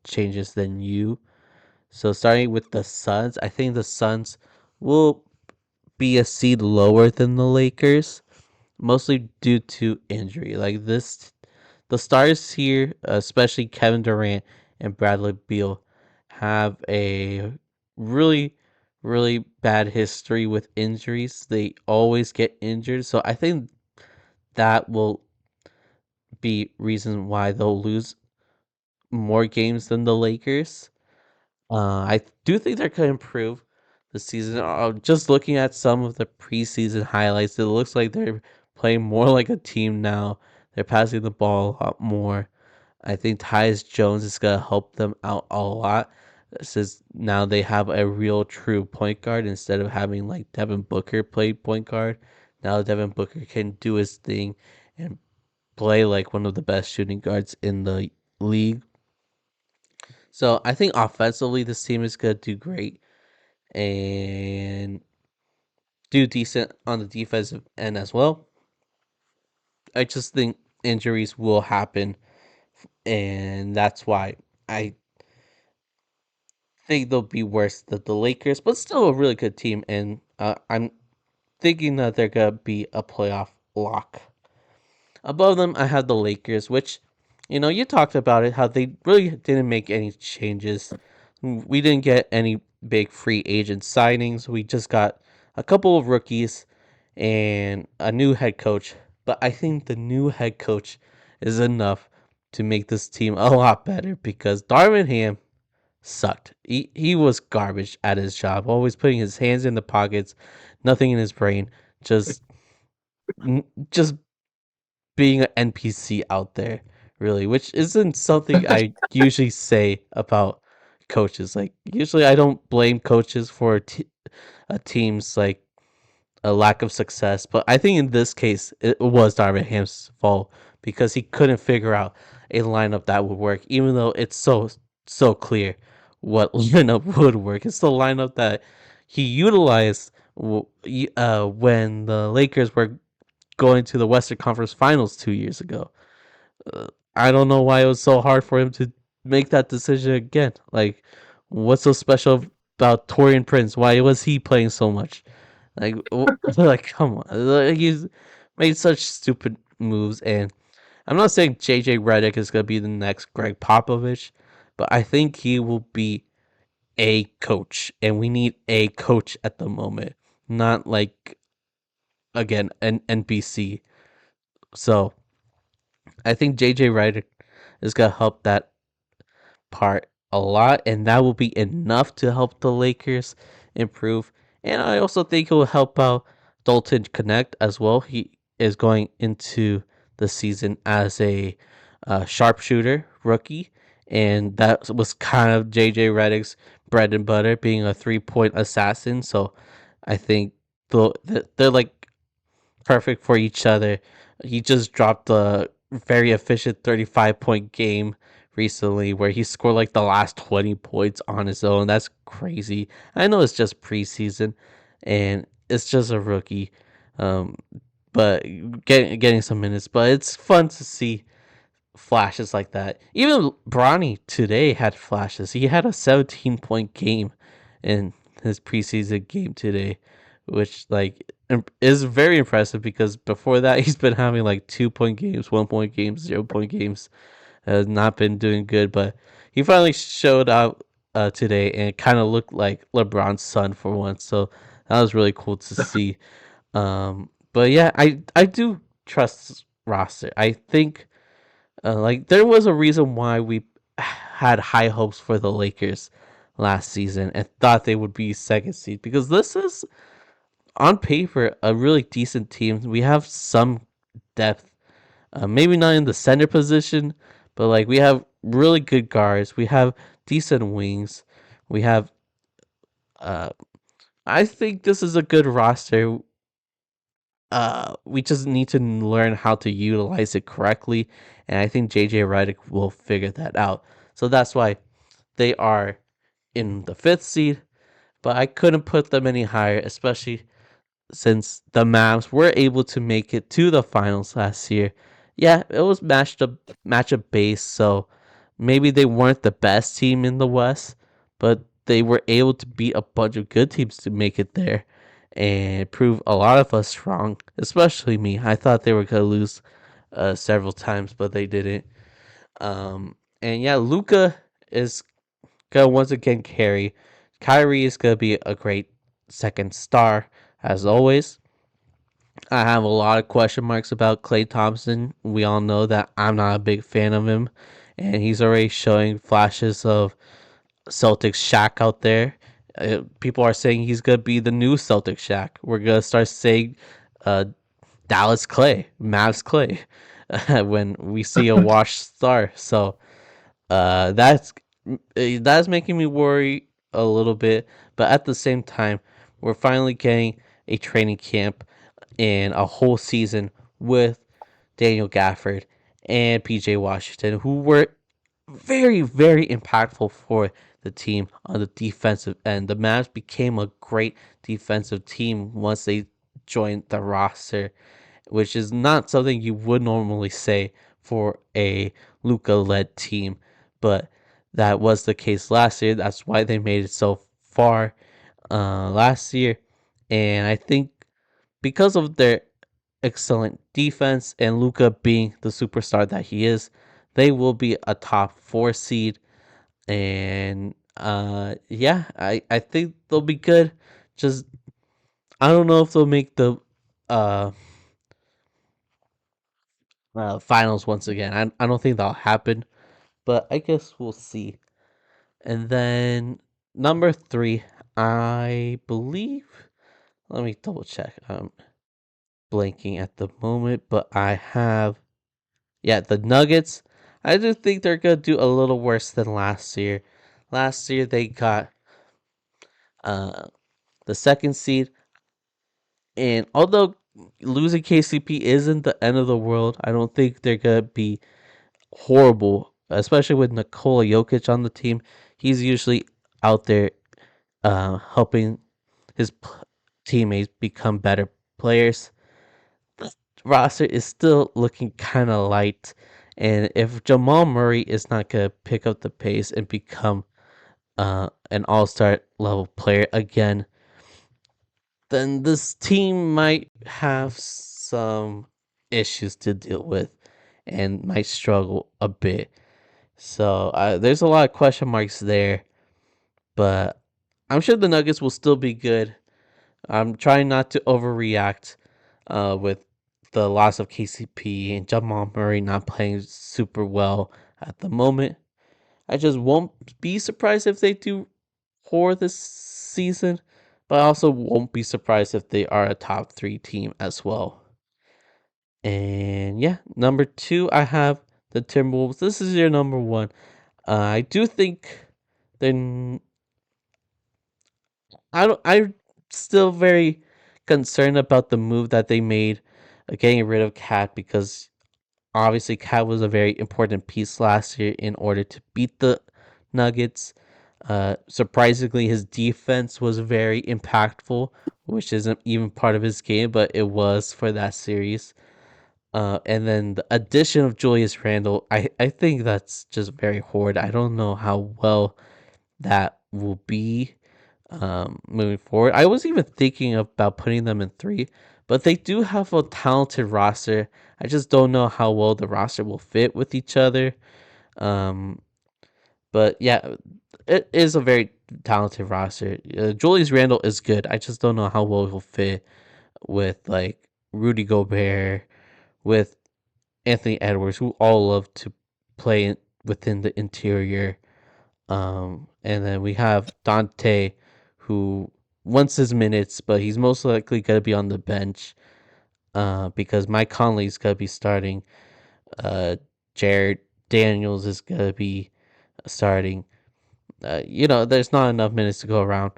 changes than you. So starting with the Suns, I think the Suns will be a seed lower than the Lakers, mostly due to injury. Like this, the stars here, especially Kevin Durant and Bradley Beal, have a really, really bad history with injuries. They always get injured, so I think that will be reason why they'll lose more games than the Lakers. I do think they're going to improve the season. Just looking at some of the preseason highlights, it looks like they're playing more like a team now. They're passing the ball a lot more. I think Tyus Jones is going to help them out a lot, since now they have a real true point guard instead of having like Devin Booker play point guard. Now Devin Booker can do his thing and play like one of the best shooting guards in the league. So I think offensively, this team is going to do great and do decent on the defensive end as well. I just think injuries will happen, and that's why I think they'll be worse than the Lakers, but still a really good team. And I'm thinking that they're going to be a playoff lock. Above them, I have the Lakers, which, you talked about it, how they really didn't make any changes. We didn't get any big free agent signings. We just got a couple of rookies and a new head coach. But I think the new head coach is enough to make this team a lot better, because Darvin Ham sucked. He was garbage at his job, always putting his hands in the pockets, nothing in his brain, just just being an NPC out there, really, which isn't something I usually say about coaches. Like, usually I don't blame coaches for a team's like a lack of success, but I think in this case it was Darvin Ham's fault, because he couldn't figure out a lineup that would work, even though it's so clear what lineup would work. It's the lineup that he utilized when the Lakers were going to the Western Conference Finals 2 years ago. Uh, I don't know why it was so hard for him to make that decision again. Like, what's so special about Torian Prince? Why was he playing so much? Like, like, come on. Like, he's made such stupid moves, and I'm not saying JJ Redick is gonna be the next Greg Popovich, but I think he will be a coach, and we need a coach at the moment, not like again an NBC. So I think JJ Redick is gonna help that part a lot, and that will be enough to help the Lakers improve. And I also think it will help out Dalton Connect as well. He is going into the season as a sharpshooter rookie, and that was kind of JJ Redick's bread and butter, being a 3-point assassin. So I think they're like perfect for each other. He just dropped a very efficient 35-point game recently, where he scored like the last 20 points on his own. That's crazy. I know it's just preseason and it's just a rookie. Um, but getting some minutes, but it's fun to see flashes like that. Even Bronny today had flashes. He had a 17-point game in his preseason game today, which like is very impressive, because before that he's been having like 2-point games, 1-point games, 0-point games. Has not been doing good, but he finally showed out today, and it kind of looked like LeBron's son for once. So that was really cool to see. But yeah, I do trust this roster. I think like there was a reason why we had high hopes for the Lakers last season and thought they would be second seed, because this is on paper a really decent team. We have some depth, maybe not in the center position, but like we have really good guards. We have decent wings. We have. Uh, I think this is a good roster. We just need to learn how to utilize it correctly, and I think JJ Redick will figure that out. So that's why they are in the fifth seed, but I couldn't put them any higher, especially since the Mavs were able to make it to the finals last year. Yeah, it was matchup based, so maybe they weren't the best team in the West, but they were able to beat a bunch of good teams to make it there and prove a lot of us wrong, especially me. I thought they were gonna lose several times, but they didn't. And yeah, Luca is gonna once again carry. Kyrie is gonna be a great second star as always. I have a lot of question marks about Klay Thompson. We all know that I'm not a big fan of him, and he's already showing flashes of Celtics Shaq out there. People are saying he's gonna be the new Celtics Shaq. We're gonna start saying uh, Dallas Clay, Mavs Clay, when we see a washed star. So that's that's making me worry a little bit, but at the same time, we're finally getting a training camp and a whole season with Daniel Gafford and PJ Washington, who were very, very impactful for the team on the defensive end. The Mavs became a great defensive team once they joined the roster, which is not something you would normally say for a Luca led team, but that was the case last year. That's why they made it so far last year. And I think because of their excellent defense and Luca being the superstar that he is, they will be a top four seed. And yeah, I think they'll be good. Just I don't know if they'll make the uh, finals once again. I don't think that'll happen, but I guess we'll see. And then number three, I believe. Let me double check. I'm blanking at the moment, but I have. Yeah, the Nuggets. I do think they're gonna do a little worse than last year. Last year they got uh the second seed, and although losing KCP isn't the end of the world, I don't think they're gonna be horrible. Especially with Nikola Jokic on the team, he's usually out there helping his teammates become better players. The roster is still looking kind of light. And if Jamal Murray is not going to pick up the pace and become an all star level player again, then this team might have some issues to deal with and might struggle a bit. So there's a lot of question marks there, but I'm sure the Nuggets will still be good. I'm trying not to overreact with the loss of KCP and Jamal Murray not playing super well at the moment. I just won't be surprised if they do poor this season, but I also won't be surprised if they are a top three team as well. And yeah, number two, I have the Timberwolves. This is your number one. I do think they're I'm still very concerned about the move that they made, getting rid of Cat because obviously Cat was a very important piece last year in order to beat the Nuggets. Surprisingly, his defense was very impactful, which isn't even part of his game, but it was for that series. And then the addition of Julius Randle, I think that's just very horrid. I don't know how well that will be moving forward. I was even thinking about putting them in three, but they do have a talented roster. I just don't know how well the roster will fit with each other. Um, but yeah, it is a very talented roster. Julius Randle is good. I just don't know how well he'll fit with like Rudy Gobert, with Anthony Edwards, who all love to play within the interior. And then we have Dante, who wants his minutes, but he's most likely gonna be on the bench. Because Mike Conley's gonna be starting. Jared Daniels is gonna be starting. There's not enough minutes to go around.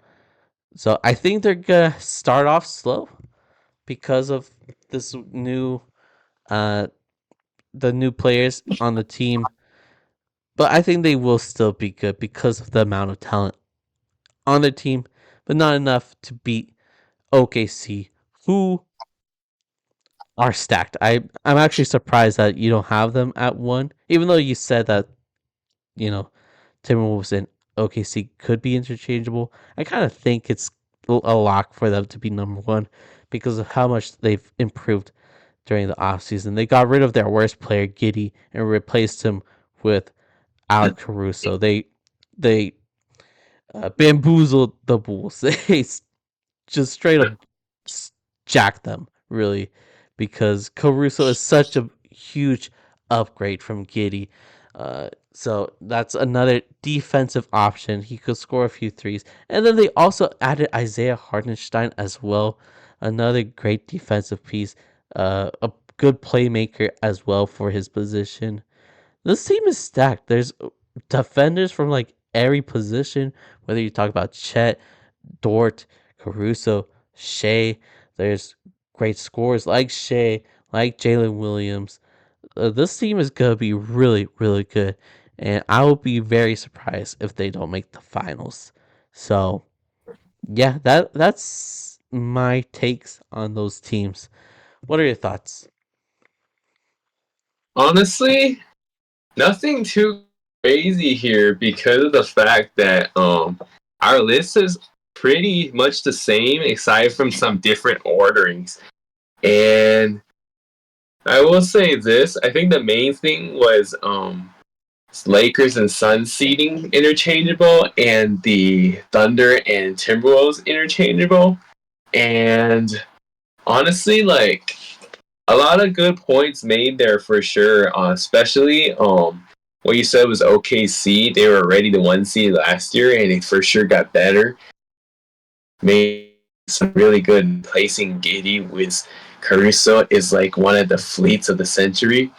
So I think they're gonna start off slow because of this new uh the new players on the team. But I think they will still be good because of the amount of talent on the team, but not enough to beat OKC, who are stacked. I'm actually surprised that you don't have them at one, even though you said that you know Timberwolves and OKC could be interchangeable. I kind of think it's a lock for them to be number one because of how much they've improved during the offseason. They got rid of their worst player, Giddy, and replaced him with Alex Caruso. They bamboozled the Bulls. They just straight up jack them, really, because Caruso is such a huge upgrade from Giddy. So that's another defensive option. He could score a few threes. And then they also added Isaiah Hartenstein as well, another great defensive piece, a good playmaker as well for his position. This team is stacked. There's defenders from like every position, whether you talk about Chet, Dort, Caruso, Shea. There's great scorers like Shea, like Jalen Williams. This team is gonna be really, really good, and I will be very surprised if they don't make the finals. So, yeah, that's my takes on those teams. What are your thoughts? Honestly, nothing too crazy here because of the fact that our list is pretty much the same aside from some different orderings. And I will say this, I think the main thing was Lakers and Suns seeding interchangeable and the Thunder and Timberwolves interchangeable. And honestly, like a lot of good points made there for sure. Especially what you said was OKC. They were already the one seed last year, and they for sure got better. Made some really good placing. Giddy with Caruso is like one of the fleets of the century,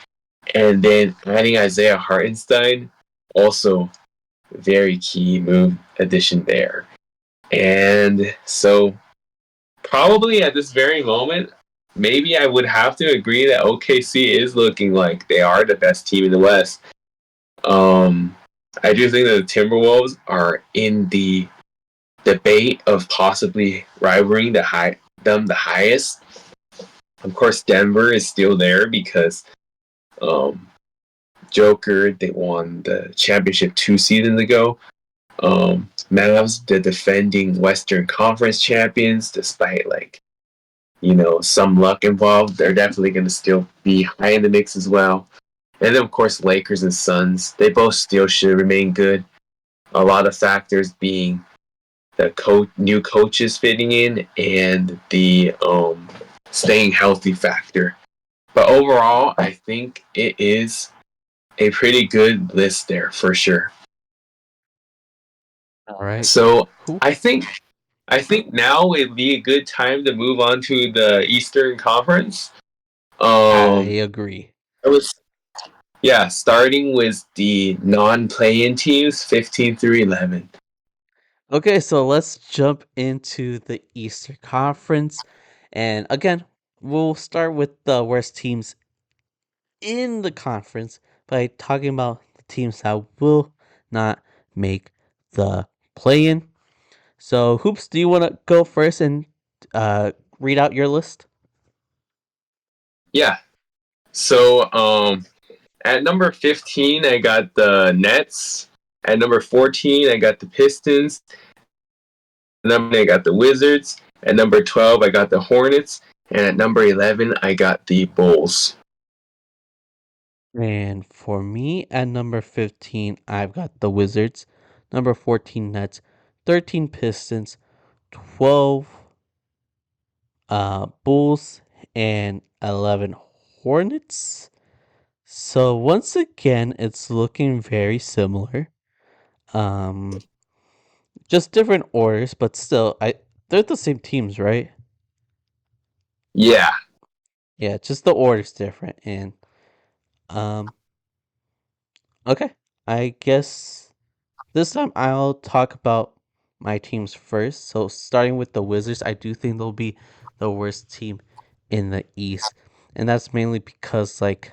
and then adding Isaiah Hartenstein also very key move addition there. And so probably at this very moment, maybe I would have to agree that OKC is looking like they are the best team in the West. I do think that the Timberwolves are in the debate of possibly rivaling the highest. Of course, Denver is still there because um, Joker, they won the championship 2 seasons ago. Mavs, the defending Western Conference champions, despite some luck involved, they're definitely going to still be high in the mix as well. And then, of course, Lakers and Suns, they both still should remain good. A lot of factors being the new coaches fitting in and the staying healthy factor. But overall, I think it is a pretty good list there for sure. All right. So Who? I think now would be a good time to move on to the Eastern Conference. I Um, agree. I was starting with the non-play-in teams, 15 through 11. Okay, so let's jump into the Eastern Conference. And again, we'll start with the worst teams in the conference by talking about the teams that will not make the play in. So, Hoops, do you want to go first and read out your list? Yeah. So at number 15, I got the Nets. At number 14, I got the Pistons. At number 9, I got the Wizards. At number 12, I got the Hornets. And at number 11, I got the Bulls. And for me, at number 15, I've got the Wizards. Number 14, Nets. 13, Pistons. 12, Bulls. And 11, Hornets. So once again, it's looking very similar. Um, just different orders, but still, they're the same teams, right? Yeah. Yeah, just the order's different. And um, okay, I guess this time I'll talk about my teams first. So starting with the Wizards, I do think they'll be the worst team in the East, and that's mainly because like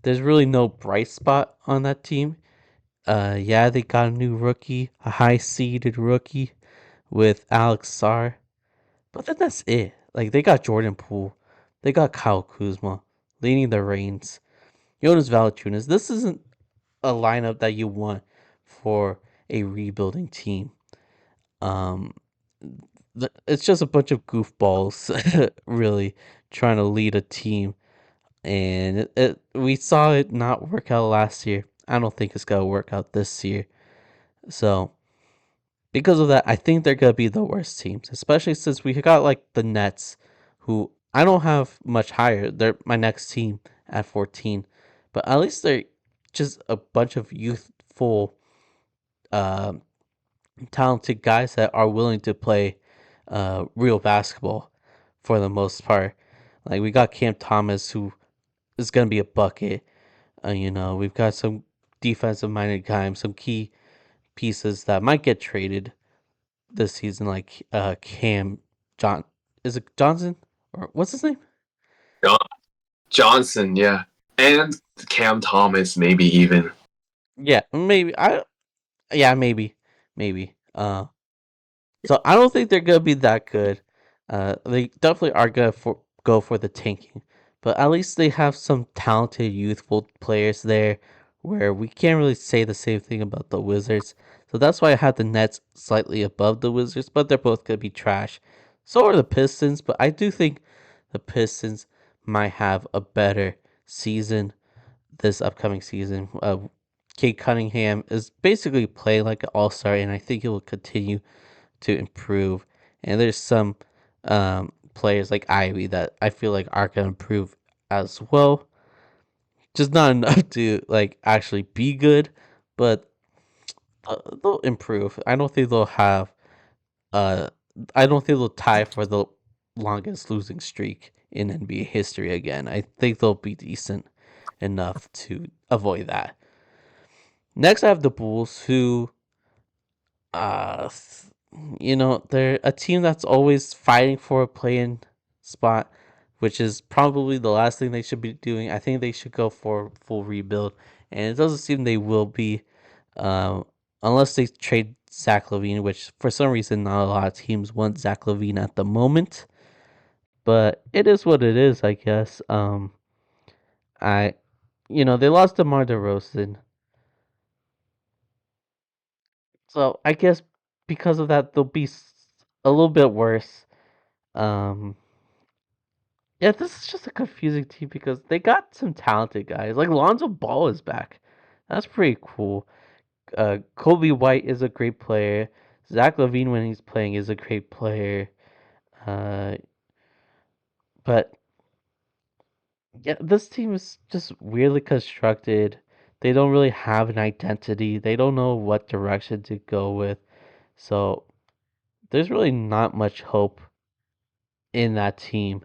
there's really no bright spot on that team. Yeah, they got a new rookie, a high seeded rookie with Alex Sarr, but then that's it. Like they got Jordan Poole, they got Kyle Kuzma leading the reins. Jonas Valanciunas. This isn't a lineup that you want for a rebuilding team. Um, it's just a bunch of goofballs, really trying to lead a team, and we saw it not work out last year. I don't think it's gonna work out this year. So because of that, I think they're gonna be the worst teams, especially since we got like the Nets, who I don't have much higher. They're my next team at 14, but at least they're just a bunch of youthful, uh, talented guys that are willing to play real basketball for the most part. Like we got Cam Thomas, who is gonna be a bucket. We've got some defensive minded guys, some key pieces that might get traded this season, like Cam John. Is it Johnson or what's his name? John- Johnson, yeah. And Cam Thomas, maybe even. Yeah, maybe. Yeah, maybe. So I don't think they're gonna be that good. They definitely are gonna go for the tanking, but at least they have some talented youthful players there, where we can't really say the same thing about the Wizards. So that's why I had the Nets slightly above the Wizards, but they're both gonna be trash. So are the Pistons, but I do think the Pistons might have a better season this upcoming season. Kate Cunningham is basically playing like an all-star, and I think he will continue to improve. And there's some players like Ivy that I feel like are gonna improve as well. Just not enough to like actually be good, but they'll improve. I don't think they'll have. Uh, I don't think they'll tie for the longest losing streak in NBA history again. I think they'll be decent enough to avoid that. Next, I have the Bulls, who uh they're a team that's always fighting for a play-in spot, which is probably the last thing they should be doing. I think they should go for full rebuild, and it doesn't seem they will be, um, unless they trade Zach LaVine, which for some reason not a lot of teams want Zach LaVine at the moment. But it is what it is, I guess. I they lost DeMar DeRozan, so I guess because of that they'll be a little bit worse. Um, yeah, this is just a confusing team because they got some talented guys. Like Lonzo Ball is back. That's pretty cool. Kobe White is a great player. Zach LaVine, when he's playing, is a great player. Uh, but yeah, this team is just weirdly constructed. They don't really have an identity. They don't know what direction to go with. So there's really not much hope in that team.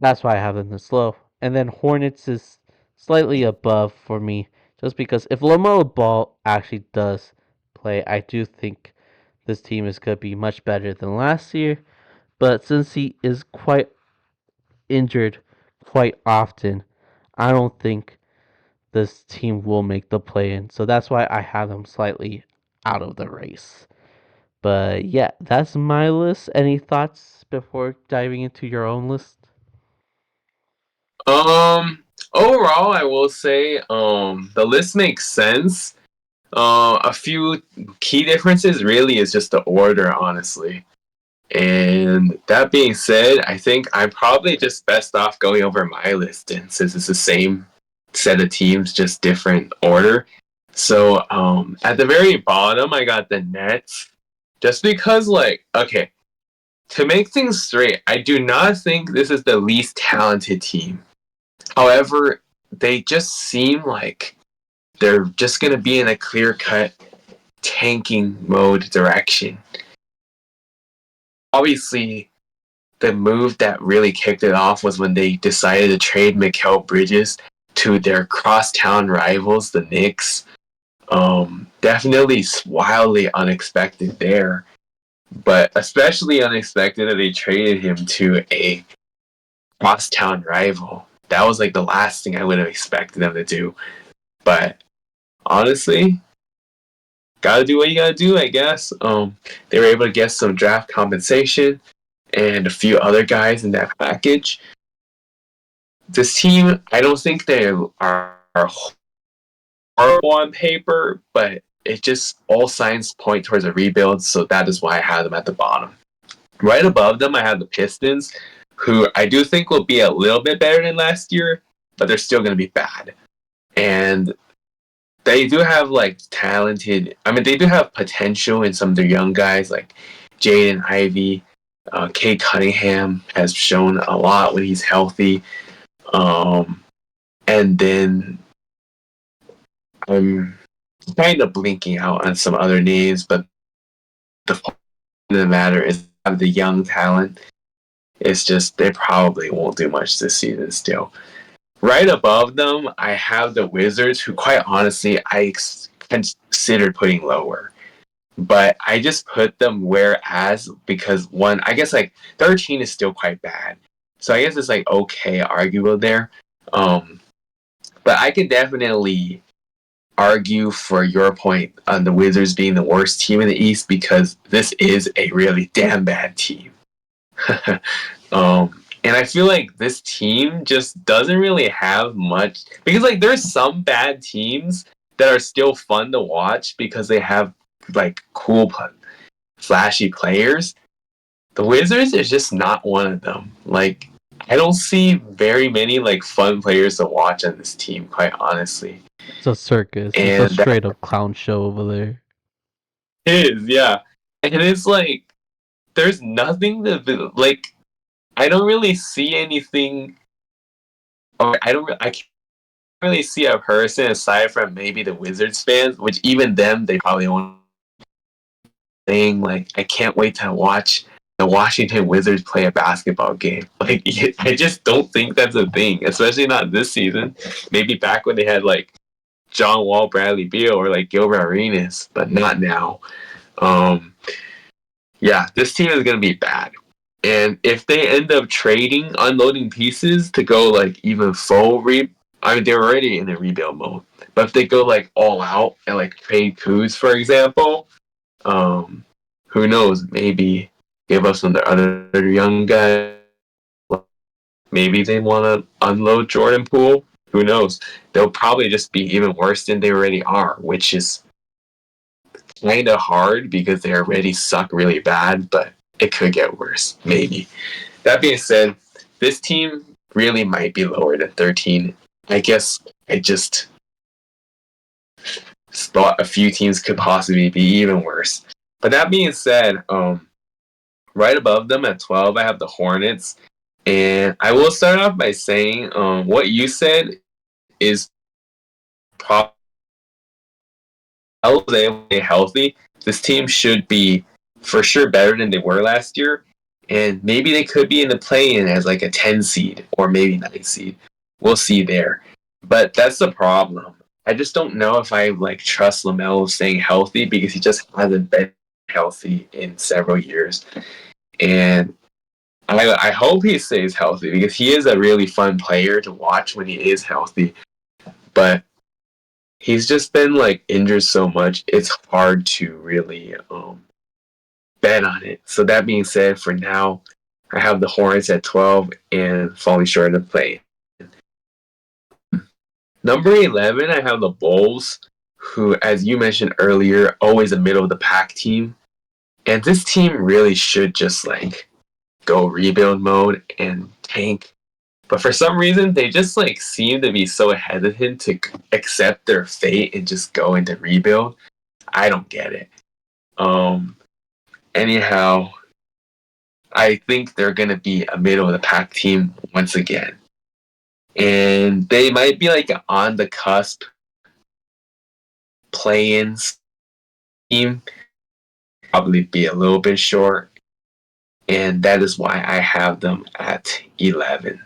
That's why I have them this low. And then Hornets is slightly above for me, just because if LaMelo Ball actually does play, I do think this team is going to be much better than last year. But since he is quite injured quite often, I don't think this team will make the play in. So that's why I have them slightly out of the race. But yeah, that's my list. Any thoughts before diving into your own list? Um, Overall, I will say, the list makes sense. A few key differences really is just the order, honestly. And that being said, I think I'm probably just best off going over my list, and since it's the same set of teams, just different order. So, at the very bottom, I got the Nets, just because, like, okay, to make things straight, I do not think this is the least talented team. However, they just seem like they're just gonna be in a clear cut tanking mode direction. obviously, the move that really kicked it off was when they decided to trade Mikal Bridges to their crosstown rivals, the Knicks. Definitely wildly unexpected there, but especially unexpected that they traded him to a crosstown rival. That was like the last thing I would have expected them to do. But honestly, gotta do what you gotta do, I guess. They were able to get some draft compensation and a few other guys in that package. This team, I don't think they are horrible on paper, but it just all signs point towards a rebuild, so that is why I have them at the bottom. Right above them, I have the Pistons, who I do think will be a little bit better than last year, but they're still going to be bad. And they do have like talented. I mean, they do have potential in some of their young guys like Jaden Ivey. Kate Cunningham has shown a lot when he's healthy. And then I'm kind of blinking out on some other names, but the point of the matter is the young talent. It's just they probably won't do much this season still. Right above them, I have the Wizards, who quite honestly I considered putting lower. But I just put them whereas because one, I guess like 13 is still quite bad. So I guess it's like okay, arguable there. But I could definitely argue for your point on the Wizards being the worst team in the East because this is a really damn bad team. And I feel like this team just doesn't really have much because like there's some bad teams that are still fun to watch because they have like cool, flashy players. The Wizards is just not one of them. Like I don't see very many like fun players to watch on this team, quite honestly. It's a circus. It's a And that straight up clown show over there. is, yeah. And it's like there's nothing to like. I don't really see anything. Or I can't really see a person aside from maybe the Wizards fans, which even them they probably won't saying like I can't wait to watch the Washington Wizards play a basketball game. Like I just don't think that's a thing, especially not this season. Maybe back when they had like John Wall, Bradley Beal, or like Gilbert Arenas, but not now. Um, yeah, this team is gonna be bad. And if they end up trading, unloading pieces to go like even full I mean they're already in the rebuild mode. But if they go like all out and like trade Kuz, for example, um, who knows? Maybe give us some other young guys. Maybe they want to unload Jordan Poole. Who knows? They'll probably just be even worse than they already are, which is kind of hard because they already suck really bad, but it could get worse, maybe. That being said, this team really might be lower than 13. I guess I just thought a few teams could possibly be even worse. But that being said, right above them at 12, I have the Hornets. And I will start off by saying what you said is probably healthy. This team should be for sure better than they were last year. And maybe they could be in the play-in as like a 10 seed or maybe 9 seed. We'll see there. But that's the problem. I just don't know if I like trust LaMelo staying healthy because he just hasn't been healthy in several years. And I hope he stays healthy because he is a really fun player to watch when he is healthy. But he's just been like injured so much, it's hard to really bet on it. So that being said, for now, I have the Hornets at 12 and falling short of the play. Number 11, I have the Bulls, who, as you mentioned earlier, always a middle of the pack team. And this team really should just like go rebuild mode and tank. But for some reason, they just like seem to be so hesitant to accept their fate and just go into rebuild. I don't get it. Anyhow, I think they're gonna be a middle of the pack team once again, and they might be like on the cusp play-in team. Probably be a little bit short. and that is why I have them at 11.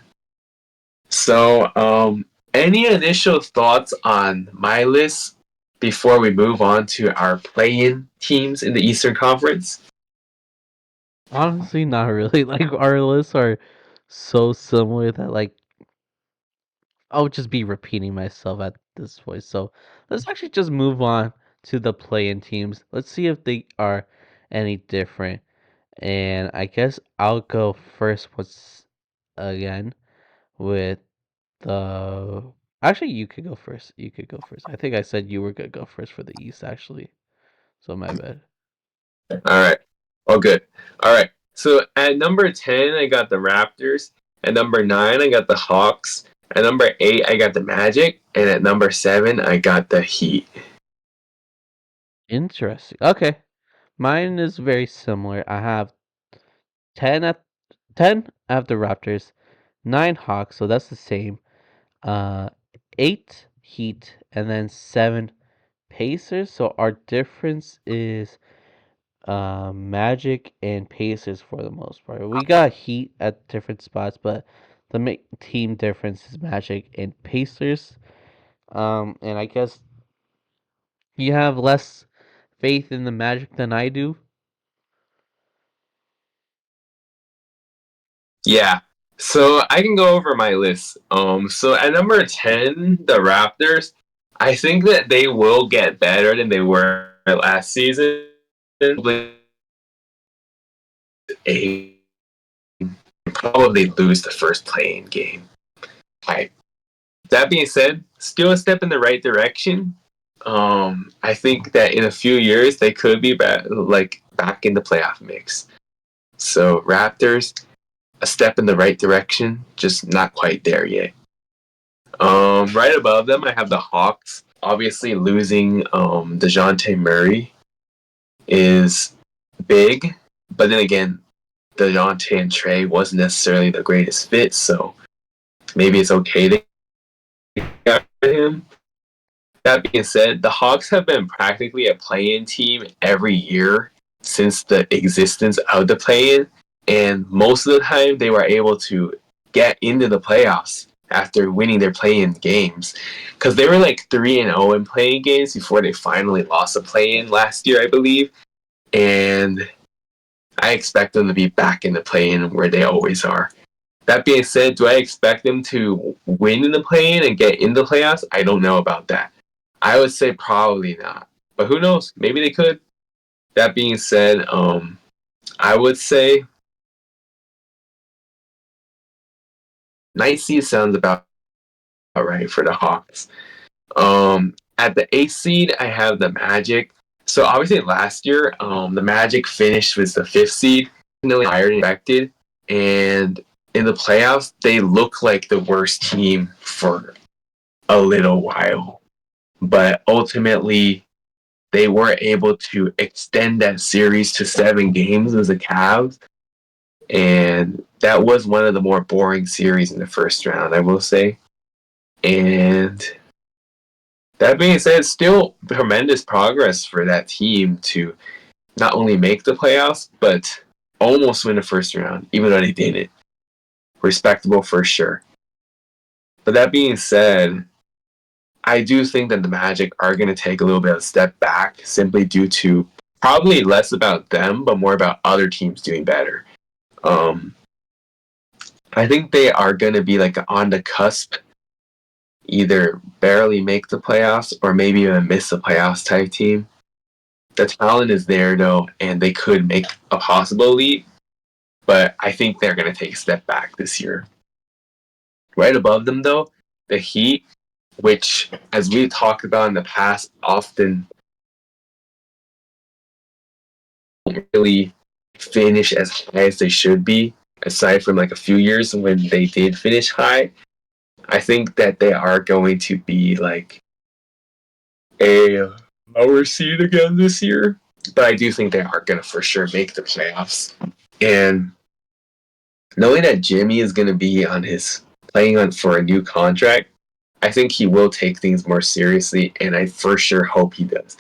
So, any initial thoughts on my list before we move on to our play-in teams in the Eastern Conference? Honestly, not really. Like our lists are so similar that like I'll just be repeating myself at this point. So let's actually just move on to the play-in teams. Let's see if they are any different. And I guess I'll go first once again with the. Actually, you could go first. You could go first. I think I said you were gonna go first for the East, actually. So my bad. All right. Oh, good. All right. So at number 10, I got the Raptors. At number 9, I got the Hawks. At number 8, I got the Magic. And at number 7, I got the Heat. Interesting. Okay, mine is very similar. I have 10 at 10. I have the Raptors, 9 Hawks, so that's the same. Uh, 8 Heat, and then 7 Pacers. So our difference is Magic and Pacers for the most part. We got Heat at different spots, but the team difference is Magic and Pacers. And I guess you have less faith in the Magic than I do. Yeah. So I can go over my list. So at number 10, the Raptors, I think that they will get better than they were last season. A probably lose the first playing game. I, that being said, still a step in the right direction. I think that in a few years they could be back in the playoff mix. So Raptors, a step in the right direction, just not quite there yet. Right above them, I have the Hawks. Obviously, losing DeJounte Murray is big, but then again, DeJounte and Trey wasn't necessarily the greatest fit, so maybe it's okay to get rid of him. That being said, the Hawks have been practically a play-in team every year since the existence of the play-in, and most of the time they were able to get into the playoffs after winning their play-in games, because they were like 3-0 in play-in games before they finally lost a play-in last year, I believe, and I expect them to be back in the play-in where they always are. That being said, do I expect them to win in the play-in and get in the playoffs? I don't know about that. I would say probably not, but who knows? Maybe they could. That being said, I would say ninth seed sounds about right for the Hawks. At the 8th seed, I have the Magic. So obviously last year, the Magic finished with the 5th seed, really higher than expected, and in the playoffs, they look like the worst team for a little while. But ultimately, they were able to extend that series to 7 games as the Cavs, and that was one of the more boring series in the first round, I will say. And that being said, still tremendous progress for that team to not only make the playoffs, but almost win the first round, even though they didn't. Respectable for sure. But that being said, I do think that the Magic are going to take a little bit of a step back simply due to probably less about them, but more about other teams doing better. Um, I think they are going to be like on the cusp, either barely make the playoffs or maybe even miss the playoffs type team. The talent is there though, and they could make a possible leap, but I think they're going to take a step back this year. Right above them though, the Heat, which, as we've talked about in the past, often don't really finish as high as they should be, aside from like a few years when they did finish high. I think that they are going to be like a lower seed again this year, but I do think they are going to for sure make the playoffs. And knowing that Jimmy is going to be on his playing on for a new contract, I think he will take things more seriously, and I for sure hope he does.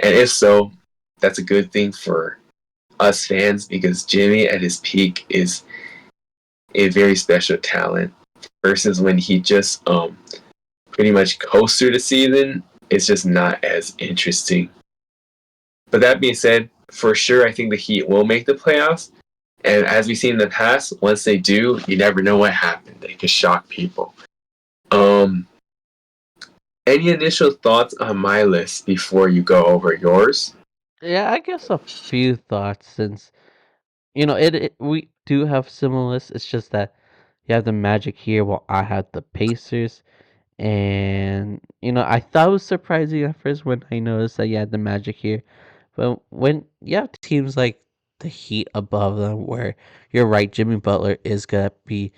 And if so, that's a good thing for us fans because Jimmy at his peak is a very special talent versus when he just pretty much coasts through the season. It's just not as interesting. But that being said, for sure, I think the Heat will make the playoffs. And as we've seen in the past, once they do, you never know what happened. They could shock people. Um, any initial thoughts on my list before you go over yours? Yeah, I guess a few thoughts since it we do have similar lists. It's just that you have the Magic here while I have the Pacers. And I thought it was surprising at first when I noticed that you had the Magic here. But when you have teams like the Heat above them, where you're right, Jimmy Butler is gonna be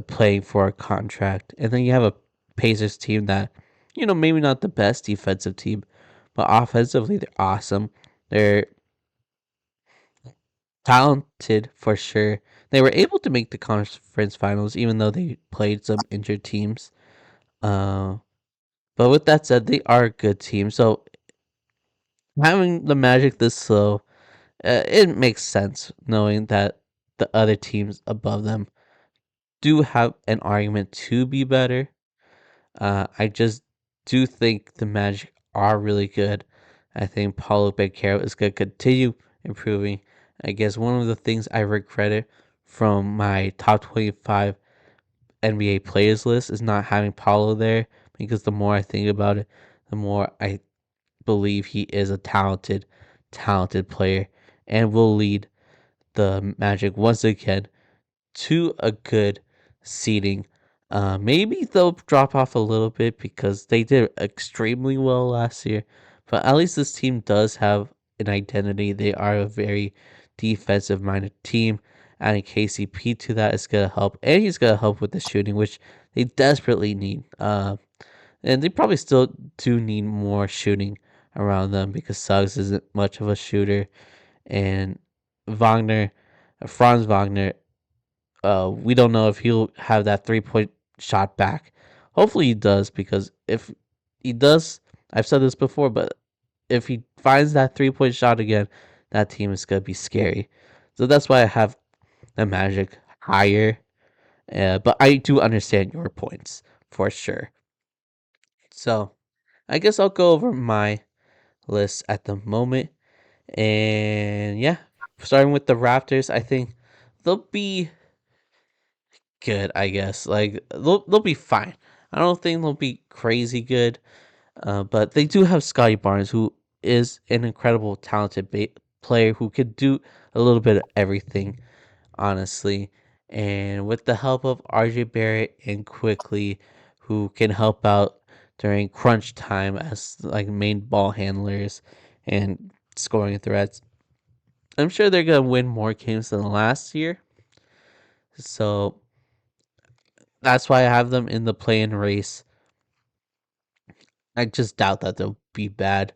playing for a contract, and then you have a Pacers team that, maybe not the best defensive team, but offensively they're awesome. They're talented for sure. They were able to make the conference finals, even though they played some injured teams. Uh, but with that said, they are a good team. So having the Magic this slow, it makes sense knowing that the other teams above them do have an argument to be better. I just do think the Magic are really good. I think Paulo Banchero is going to continue improving. I guess one of the things I regretted from my top 25 NBA players list is not having Paulo there, because the more I think about it, the more I believe he is a talented player and will lead the Magic once again to a good seeding. Maybe they'll drop off a little bit because they did extremely well last year, but at least this team does have an identity. They are a very defensive minded team. Adding KCP to that is going to help, and he's going to help with the shooting, which they desperately need. And they probably still do need more shooting around them because Suggs isn't much of a shooter, and Wagner, Franz Wagner, we don't know if he'll have that 3 point shot back. Hopefully he does, because if he does, I've said this before, but if he finds that 3 point shot again, that team is gonna be scary. So that's why I have the Magic higher. But I do understand your points for sure. So I guess I'll go over my list at the moment. And yeah, starting with the Raptors, I think they'll be good, I guess. Like they'll be fine. I don't think they'll be crazy good, but they do have Scotty Barnes, who is an incredible, talented player who could do a little bit of everything, honestly. And with the help of RJ Barrett and Quickly, who can help out during crunch time as like main ball handlers and scoring threats, I'm sure they're gonna win more games than last year. So that's why I have them in the play-in race. I just doubt that they'll be bad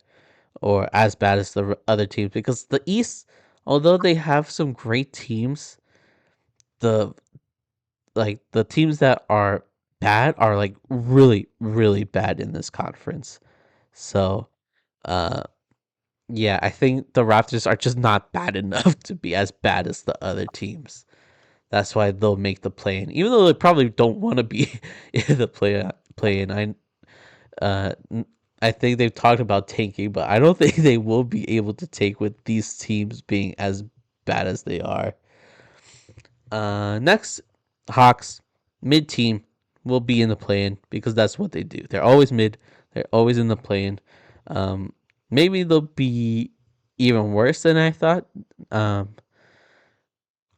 or as bad as the other teams, because the East, although they have some great teams, the the teams that are bad are like really really bad in this conference. So, uh yeah, I think the Raptors are just not bad enough to be as bad as the other teams. That's why they'll make the play in, even though they probably don't want to be in the play in. Uh, I think they've talked about tanking, but I don't think they will be able to take with these teams being as bad as they are. Next, Hawks mid team will be in the play-in because that's what they do. They're always mid. They're always in the play-in. Um, Maybe they'll be even worse than I thought. Um,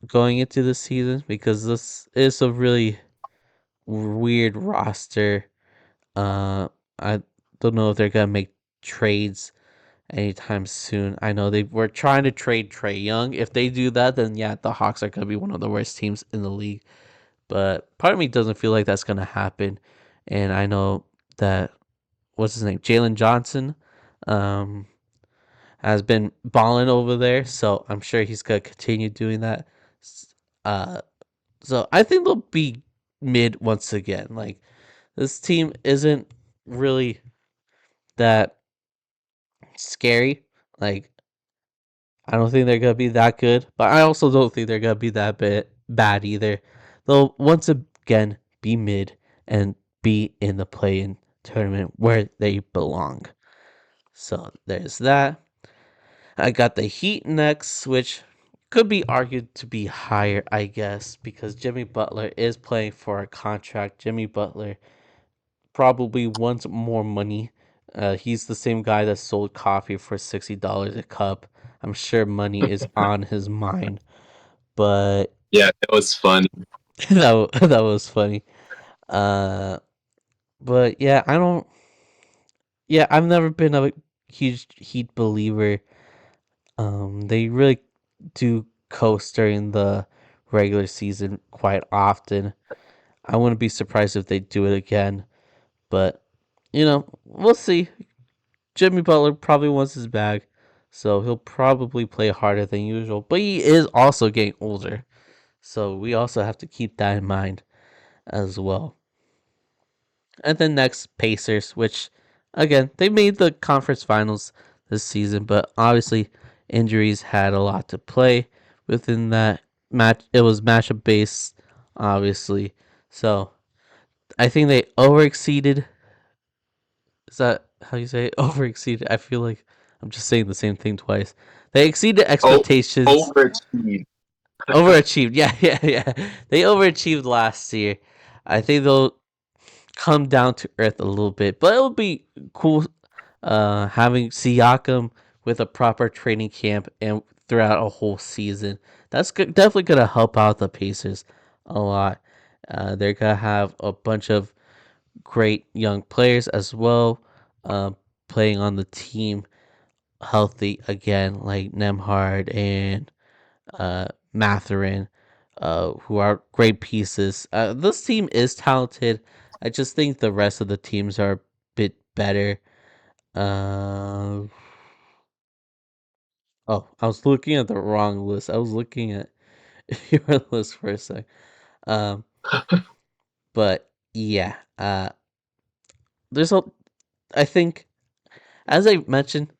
Going into the season, because this is a really weird roster. I don't know if they're gonna make trades anytime soon. I know they were trying to trade Trey Young. If they do that, then yeah, the Hawks are gonna be one of the worst teams in the league. But part of me doesn't feel like that's gonna happen. And I know that, what's his name, Jalen Johnson, um, has been balling over there, so I'm sure he's gonna continue doing that. Uh, so I think they'll be mid once again. Like, this team isn't really that scary. Like, I don't think they're gonna be that good, but I also don't think they're gonna be that bad either. They'll once again be mid and be in the play-in tournament where they belong. So there's that. I got the Heat next, which could be argued to be higher, I guess, because Jimmy Butler is playing for a contract. Jimmy Butler probably wants more money. He's the same guy that sold coffee for $60 a cup. I'm sure money is on his mind, but Yeah, that was fun. that was funny. Uh, but yeah, I don't. Yeah, I've never been a huge Heat believer. They really do coast during the regular season quite often. I wouldn't be surprised if they do it again, but we'll see. Jimmy Butler probably wants his bag, so he'll probably play harder than usual. But he is also getting older, so we also have to keep that in mind as well. And then next, Pacers, which again they made the conference finals this season, but obviously injuries had a lot to play within that match. It was matchup based, obviously. So I think they overexceeded. Is that how you say it? Overexceeded? I feel like I'm just saying the same thing twice. They exceeded Oh, expectations. overachieved. Overachieved. Yeah, yeah, yeah. They overachieved last year. I think they'll come down to earth a little bit, but it'll be cool having Siakam with a proper training camp and throughout a whole season. That's definitely going to help out the Pacers a lot. They're going to have a bunch of great young players as well uh, playing on the team healthy again, like Nemhard and Matherin, who are great pieces. This team is talented. I just think the rest of the teams are a bit better. Uh, I was looking at the wrong list. I was looking at your list for a sec. Um, but yeah, there's a. I think, as I mentioned,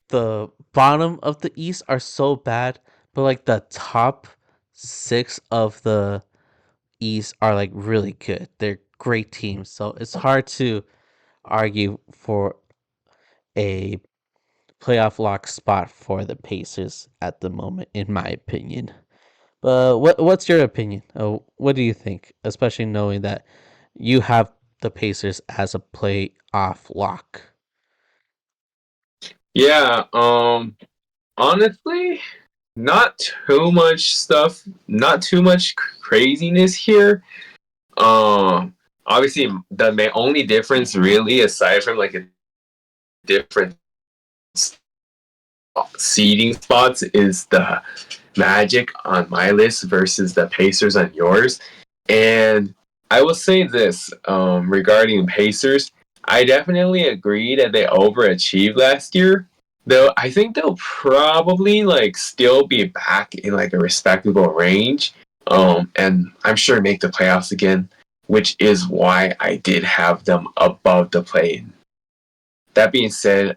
the bottom of the East are so bad, but like the top six of the East are like really good. They're great teams, so it's hard to argue for a playoff lock spot for the Pacers at the moment, in my opinion. But what's your opinion? What do you think, especially knowing that you have the Pacers as a playoff lock? Yeah, honestly, not too much stuff, not too much craziness here. Obviously, the only difference, really, aside from like a different seating spots, is the Magic on my list versus the Pacers on yours. And I will say this regarding Pacers, I definitely agree that they overachieved last year. Though I think they'll probably like still be back in like a respectable range. And I'm sure make the playoffs again, which is why I did have them above the play. That being said,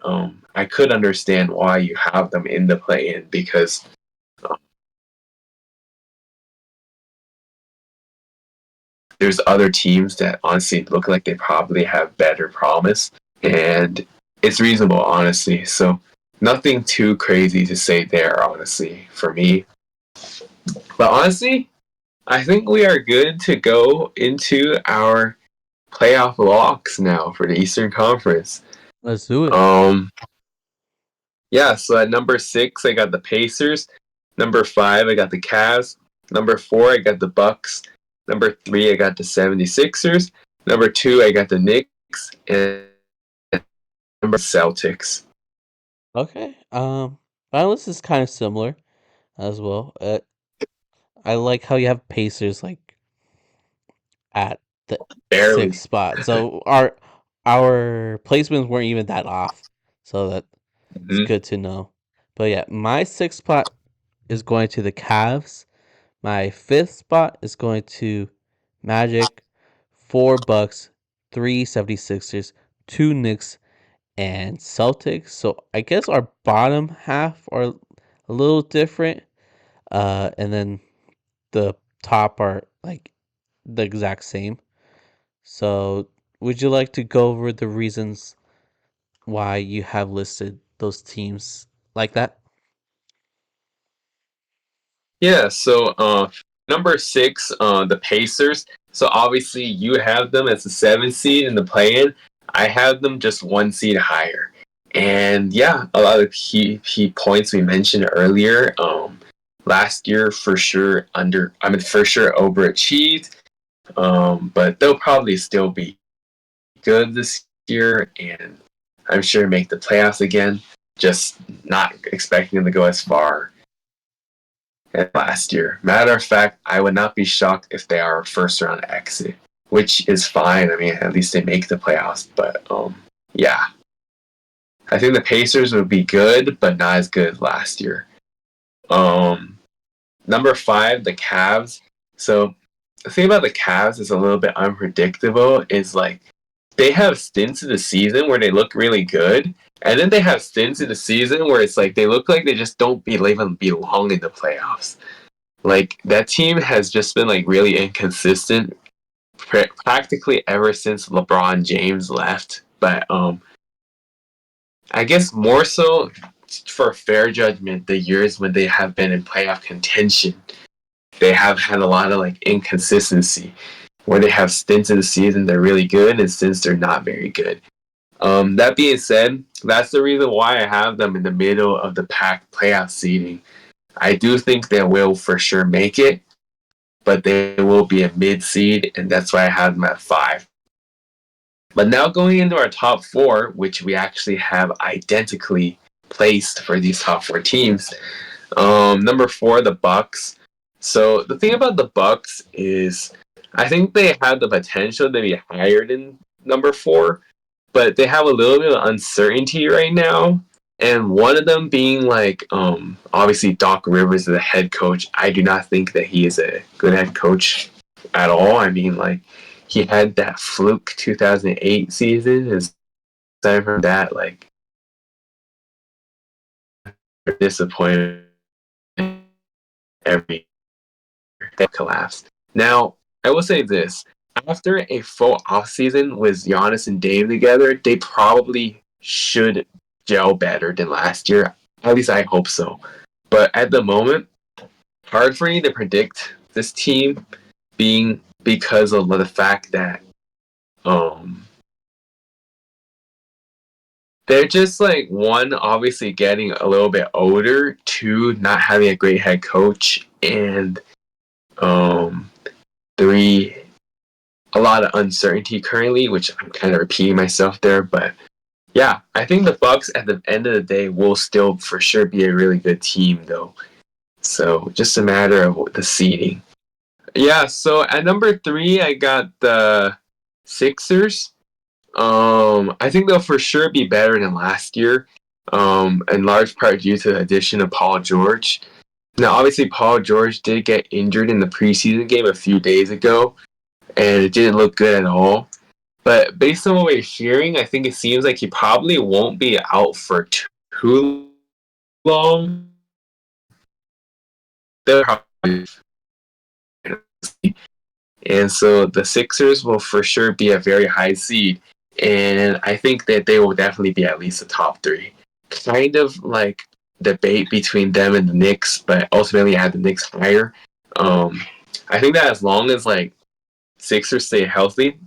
I could understand why you have them in the play-in because there's other teams that honestly look like they probably have better promise, and it's reasonable, honestly. So nothing too crazy to say there, honestly, for me. But honestly, I think we are good to go into our playoff locks now for the Eastern Conference. Let's do it. Um, yeah. So at number 6, I got the Pacers. Number 5, I got the Cavs. Number 4, I got the Bucks. Number 3, I got the 76ers. Number 2, I got the Knicks. And number Celtics. Okay. My list is kind of similar as well. I like how you have Pacers like at the Barely. sixth spot. So our placements weren't even that off. So that's Mm-hmm. good to know. But yeah, my sixth spot is going to the Cavs. My fifth spot is going to Magic, 4 Bucks, 3 76ers, 2 Knicks, and Celtics. So I guess our bottom half are a little different, and then the top are like the exact same. So, would you like to go over the reasons why you have listed those teams like that? Yeah, so number 6, the Pacers. So obviously you have them as a 7 seed in the play-in. I have them just 1 seed higher. And yeah, a lot of key points we mentioned earlier. Last year for sure overachieved. But they'll probably still be good this year, and I'm sure make the playoffs again. Just not expecting them to go as far last year. Matter of fact, I would not be shocked if they are a first round exit, which is fine. I mean, at least they make the playoffs. But yeah, I think the Pacers would be good, but not as good as last year. Um, Number 5, the Cavs. So the thing about the Cavs is a little bit unpredictable. Is like they have stints of the season where they look really good, and then they have stints of the season where it's like they look like they just don't even belong in the playoffs. Like that team has just been like really inconsistent practically ever since LeBron James left. But I guess more so for fair judgment, the years when they have been in playoff contention, they have had a lot of like inconsistency where they have stints in the season they're really good and stints they're not very good. That being said, that's the reason why I have them in the middle of the pack playoff seeding. I do think they will for sure make it, but they will be a mid seed, and that's why I have them at 5. But now going into our top 4, which we actually have identically placed for these top 4 teams. Number 4, the Bucks. So the thing about the Bucks is, I think they have the potential to be higher than number 4, but they have a little bit of uncertainty right now. And one of them being like, obviously Doc Rivers is the head coach. I do not think that he is a good head coach at all. I mean, like he had that fluke 2008 season. Aside from that, like disappointed every that collapsed. Now, I will say this: after a full offseason with Giannis and Dame together, they probably should gel better than last year. At least I hope so. But at the moment, hard for me to predict this team being because of the fact that um they're just like one, obviously getting a little bit older, two, not having a great head coach, and um 3, a lot of uncertainty currently, which I'm kind of repeating myself there, but yeah, I think the Bucks at the end of the day will still for sure be a really good team though. So just a matter of the seeding. Yeah, so at number 3 I got the Sixers. I think they'll for sure be better than last year. In large part due to the addition of Paul George. Now obviously Paul George did get injured in the preseason game a few days ago, and it didn't look good at all. But based on what we're hearing, I think it seems like he probably won't be out for too long. They'll probably, and so the Sixers will for sure be a very high seed. And I think that they will definitely be at least a top 3. Kind of like debate between them and the Knicks, but ultimately I have the Knicks higher. I think that as long as like Sixers stay healthy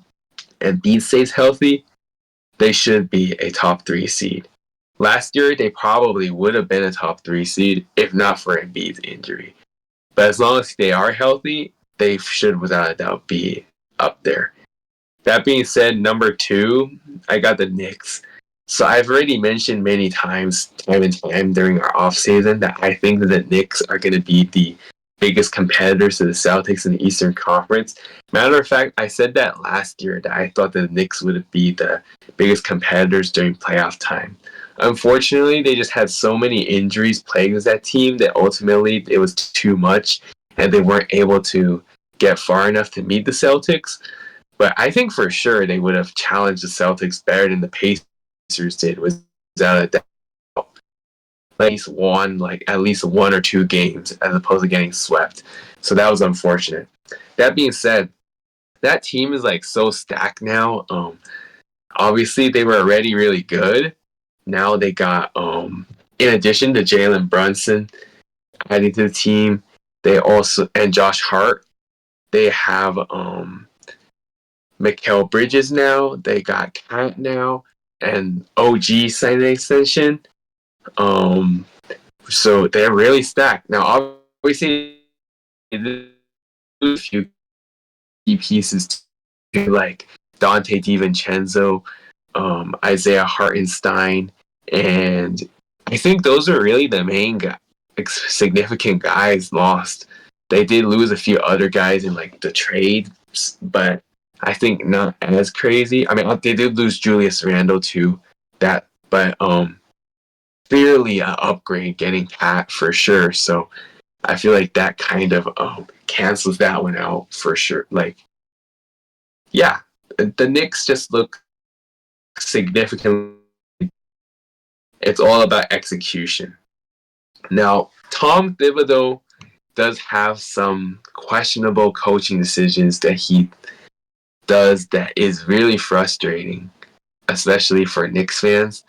and Embiid stays healthy, they should be a top 3 seed. Last year, they probably would have been a top 3 seed if not for Embiid's injury. But as long as they are healthy, they should without a doubt be up there. That being said, number 2, I got the Knicks. So I've already mentioned many times, time and time during our off season, that I think that the Knicks are going to be the biggest competitors to the Celtics in the Eastern Conference. Matter of fact, I said that last year that I thought the Knicks would be the biggest competitors during playoff time. Unfortunately, they just had so many injuries plaguing that team that ultimately it was too much, and they weren't able to get far enough to meet the Celtics. But I think for sure they would have challenged the Celtics better than the Pacers did, without a doubt. like at least one or two games as opposed to getting swept. So that was unfortunate. That being said, that team is like so stacked now. Obviously they were already really good. Now they got in addition to Jalen Brunson adding to the team, they also and Josh Hart, they have Mikal Bridges now. They got Cat now, and OG signed an extension. Um, so they're really stacked now. Obviously, a few key pieces to like Dante DiVincenzo, Isaiah Hartenstein, and I think those are really the main significant guys lost. They did lose a few other guys in like the trades, but I think not as crazy. I mean, they did lose Julius Randle too. That, but clearly an upgrade getting Cat for sure. So I feel like that kind of cancels that one out for sure. Like, yeah, the Knicks just look significantly. It's all about execution. Now, Tom Thibodeau does have some questionable coaching decisions that he does that is really frustrating, especially for Knicks fans.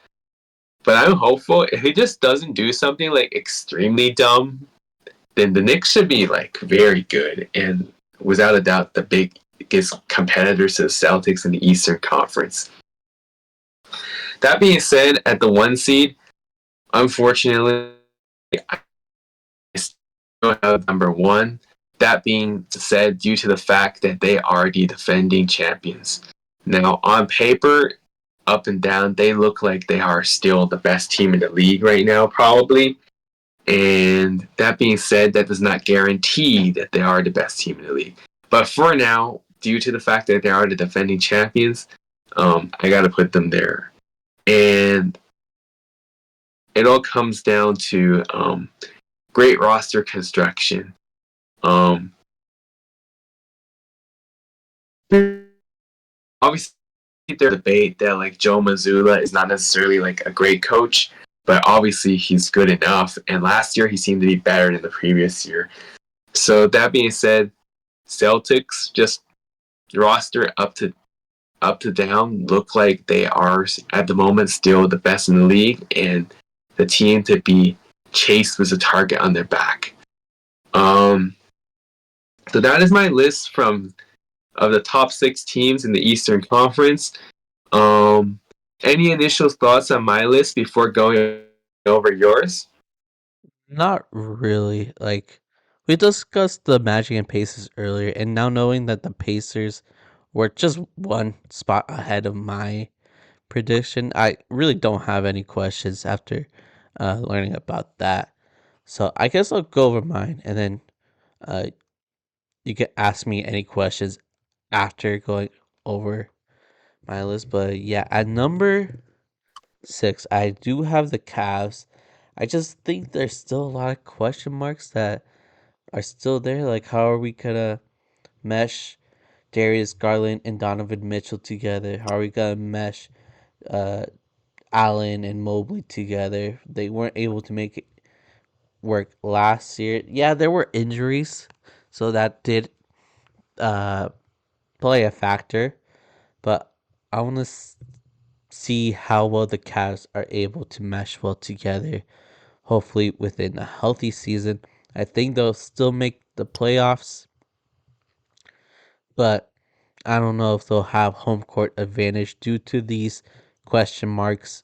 But I'm hopeful if he just doesn't do something like extremely dumb, then the Knicks should be like very good and without a doubt the biggest competitors to the Celtics in the Eastern Conference. That being said, at the one seed, unfortunately, I still have number one. That being said, due to the fact that they are the defending champions. Now, on paper, up and down, they look like they are still the best team in the league right now, probably. And that being said, that does not guarantee that they are the best team in the league. But for now, due to the fact that they are the defending champions, I got to put them there. And it all comes down to great roster construction. Obviously, there's a debate that like Joe Mazzulla is not necessarily like a great coach, but obviously he's good enough. And last year he seemed to be better than the previous year. So that being said, Celtics just roster up to down look like they are at the moment still the best in the league and the team to be chased with a target on their back. So that is my list of the top 6 teams in the Eastern Conference. Any initial thoughts on my list before going over yours? Not really. Like we discussed the Magic and Pacers earlier, and now knowing that the Pacers were just one spot ahead of my prediction, I really don't have any questions after learning about that. So I guess I'll go over mine, and then uh, you can ask me any questions after going over my list. But yeah, at number 6, I do have the Cavs. I just think there's still a lot of question marks that are still there. Like, how are we gonna mesh Darius Garland and Donovan Mitchell together? How are we gonna mesh uh, Allen and Mobley together? They weren't able to make it work last year. Yeah, there were injuries, so that did uh, play a factor. But I want to see how well the Cavs are able to mesh well together. Hopefully, within a healthy season, I think they'll still make the playoffs, but I don't know if they'll have home court advantage due to these question marks.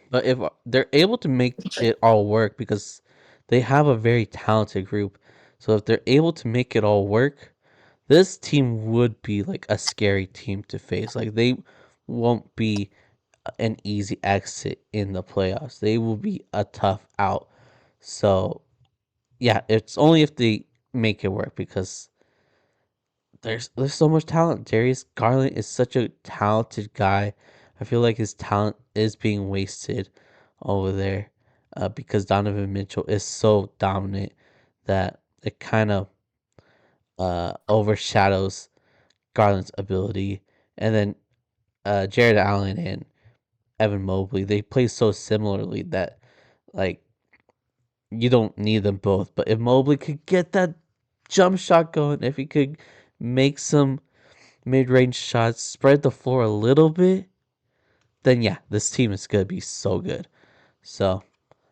But if they're able to make it all work, because they have a very talented group, so if they're able to make it all work, this team would be like a scary team to face. Like they won't be an easy exit in the playoffs. They will be a tough out. So yeah, it's only if they make it work, because there's so much talent. Darius Garland is such a talented guy. I feel like his talent is being wasted over there, because Donovan Mitchell is so dominant that it kind of overshadows Garland's ability. And then Jared Allen and Evan Mobley, they play so similarly that Like you don't need them both, but if Mobley could get that jump shot going, if he could make some mid-range shots, spread the floor a little bit, then yeah, this team is gonna be so good. So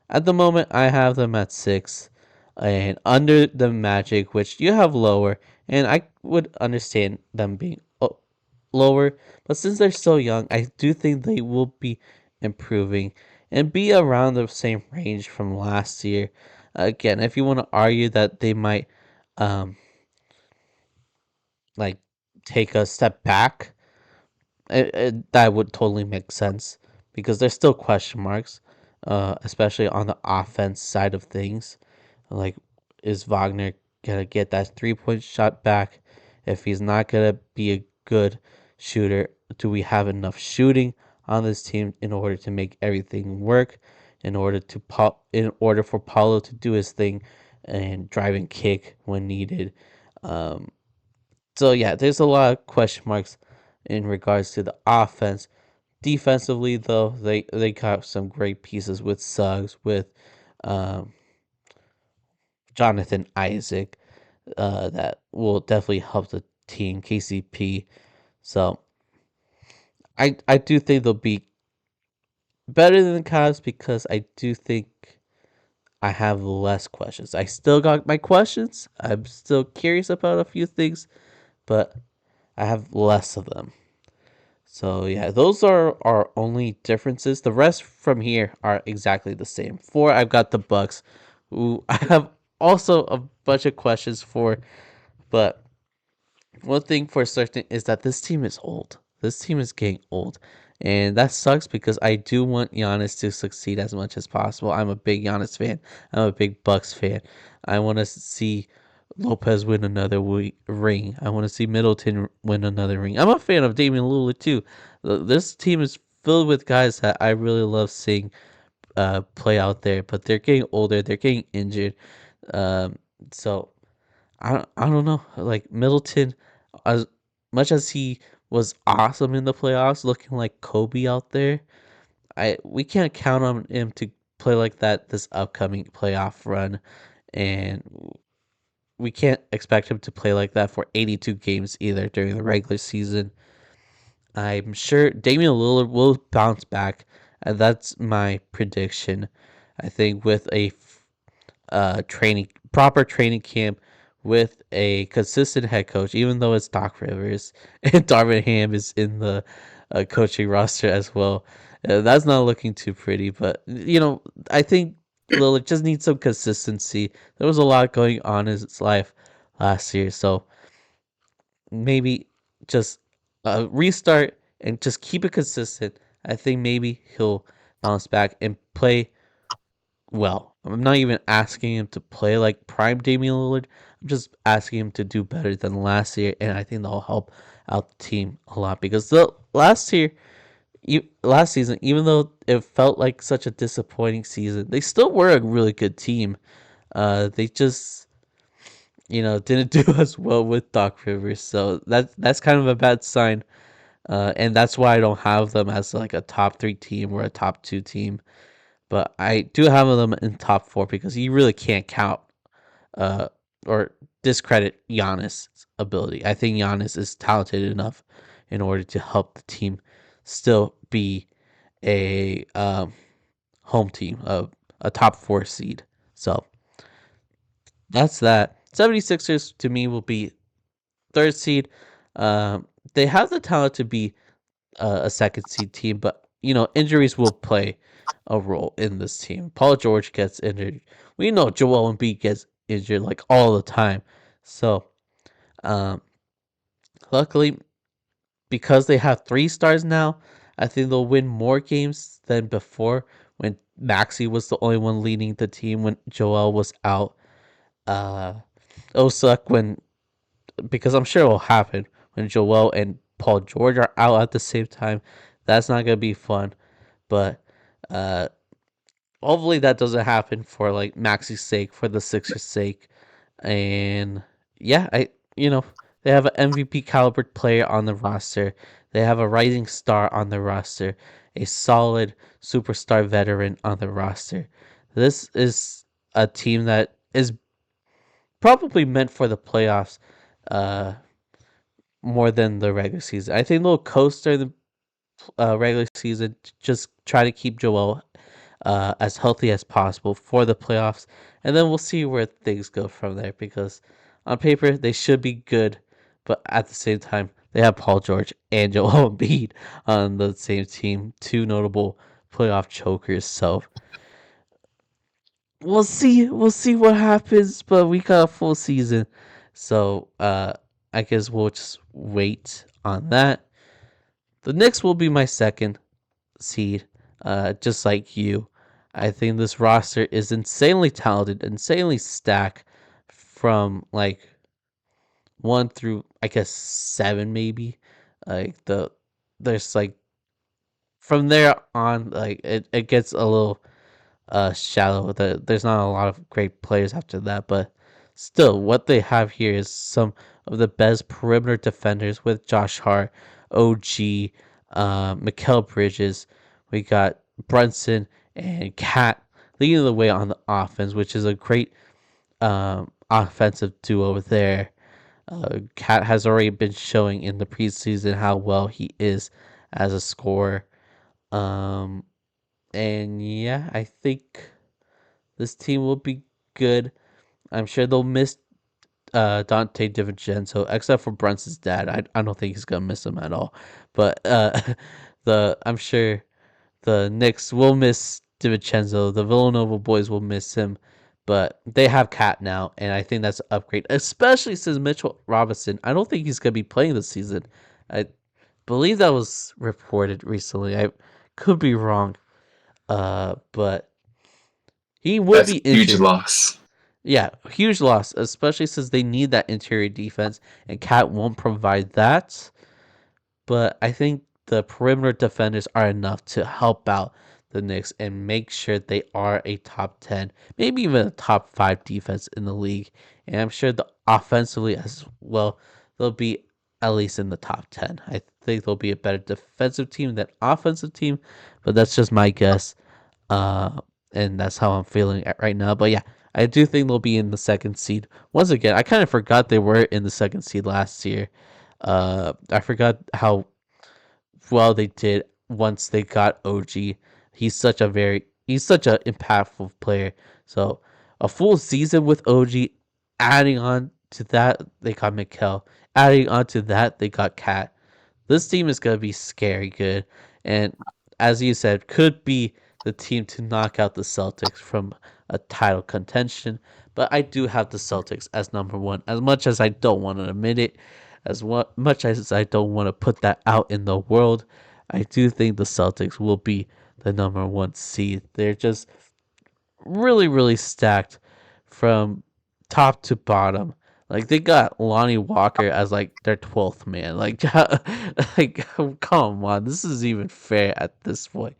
at the moment, I have them at 6, and under the Magic, which you have lower, and I would understand them being lower, but since they're so young, I do think they will be improving and be around the same range from last year. Again, if you want to argue that they might, um, like take a step back, that would totally make sense because there's still question marks, especially on the offense side of things. Like, is Wagner gonna get that 3 point shot back? If he's not gonna be a good shooter, do we have enough shooting on this team in order to make everything work? In order for Paulo to do his thing and drive and kick when needed. Um, so yeah, there's a lot of question marks in regards to the offense. Defensively, though, they got some great pieces with Suggs, with um, Jonathan Isaac, that will definitely help the team. KCP, so I do think they'll be better than the Cavs because I do think I have less questions. I still got my questions. I'm still curious about a few things, but I have less of them. So yeah, those are our only differences. The rest from here are exactly the same. 4, I've got the Bucks, who I have also a bunch of questions for, but one thing for certain is that this team is old. This team is getting old. And that sucks because I do want Giannis to succeed as much as possible. I'm a big Giannis fan. I'm a big Bucks fan. I want to see Lopez win another ring. I want to see Middleton win another ring. I'm a fan of Damian Lillard too. This team is filled with guys that I really love seeing play out there, but they're getting older. They're getting injured. Um, so I don't know. Like Middleton, as much as he was awesome in the playoffs, looking like Kobe out there, I we can't count on him to play like that this upcoming playoff run, and we can't expect him to play like that for 82 games either during the regular season. I'm sure Damian Lillard will bounce back, and that's my prediction. I think with a training proper training camp with a consistent head coach, even though it's Doc Rivers and Darvin Ham is in the coaching roster as well. That's not looking too pretty, but I think Lillard just needs some consistency. There was a lot going on in his life last year, so maybe just restart and just keep it consistent. I think maybe he'll bounce back and play well. I'm not even asking him to play like prime Damian Lillard. I'm just asking him to do better than last year, and I think that'll help out the team a lot because the last season, even though it felt like such a disappointing season, they still were a really good team. They just didn't do as well with Doc Rivers, so that's kind of a bad sign. And that's why I don't have them as like a top 3 team or a top 2 team. But I do have them in top 4 because you really can't count uh, or discredit Giannis' ability. I think Giannis is talented enough in order to help the team still be a home team, a top 4 seed. So that's that. 76ers to me will be 3rd seed. They have the talent to be a second seed team, but injuries will play a role in this team. Paul George gets injured. We know Joel Embiid gets injured like all the time. So, um, luckily, because they have 3 stars now, I think they'll win more games than before when Maxi was the only one leading the team when Joel was out. Uh, it'll suck when because I'm sure it will happen when Joel and Paul George are out at the same time. That's not gonna be fun. But uh, hopefully that doesn't happen for like Maxi's sake, for the Sixers' sake, and yeah, they have an MVP caliber player on the roster. They have a rising star on the roster, a solid superstar veteran on the roster. This is a team that is probably meant for the playoffs, uh, more than the regular season. I think they'll coast during the regular season, just try to keep Joel as healthy as possible for the playoffs, and then we'll see where things go from there. Because on paper they should be good, but at the same time they have Paul George and Joel Embiid on the same team, two notable playoff chokers. So we'll see. We'll see what happens, but we got a full season, so I guess we'll just wait on that. The Knicks will be my second seed, just like you. I think this roster is insanely talented, insanely stacked from like one through I guess seven maybe. Like there's like from there on like it gets a little shallow. There's not a lot of great players after that, but still, what they have here is some of the best perimeter defenders with Josh Hart, OG, Mikal Bridges. We got Brunson and Cat leading the way on the offense, which is a great offensive duo there. Cat has already been showing in the preseason how well he is as a scorer. Um, and yeah, I think this team will be good. I'm sure they'll miss Dante DiVincenzo, except for Brunson's dad. I don't think he's gonna miss him at all. But the I'm sure the Knicks will miss DiVincenzo. The Villanova boys will miss him. But they have Cat now, and I think that's an upgrade, especially since Mitchell Robinson. I don't think he's gonna be playing this season. I believe that was reported recently. I could be wrong. But he will That's be a huge injured. loss. Yeah, huge loss, especially since they need that interior defense, and Cat won't provide that. But I think the perimeter defenders are enough to help out the Knicks and make sure they are a top 10, maybe even a top 5 defense in the league. And I'm sure the offensively as well, they'll be at least in the top 10. I think they'll be a better defensive team than offensive team, but that's just my guess. Uh, and that's how I'm feeling right now. But yeah, I do think they'll be in the second seed. Once again, I kind of forgot they were in the second seed last year. I forgot how well they did once they got OG. He's such an impactful player. So a full season with OG, adding on to that they got Mikel, adding on to that they got Cat. This team is gonna be scary good, and as you said, could be the team to knock out the Celtics from a title contention. But I do have the Celtics as number one, as much as I don't want to admit it, much as I don't want to put that out in the world. I do think the Celtics will be the number one seed. They're just really, really stacked from top to bottom. Like they got Lonnie Walker as like their 12th man. Like, like come on, this is even fair at this point.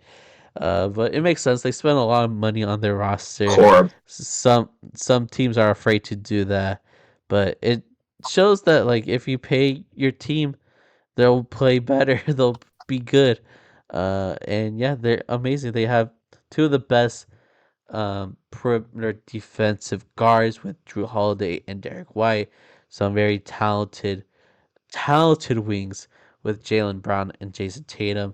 But it makes sense. They spend a lot of money on their roster. Horrible. Some teams are afraid to do that, but it shows that like if you pay your team, they'll play better. They'll be good. And yeah, they're amazing. They have two of the best perimeter defensive guards with Drew Holiday and Derek White. Some very talented wings with Jalen Brown and Jason Tatum.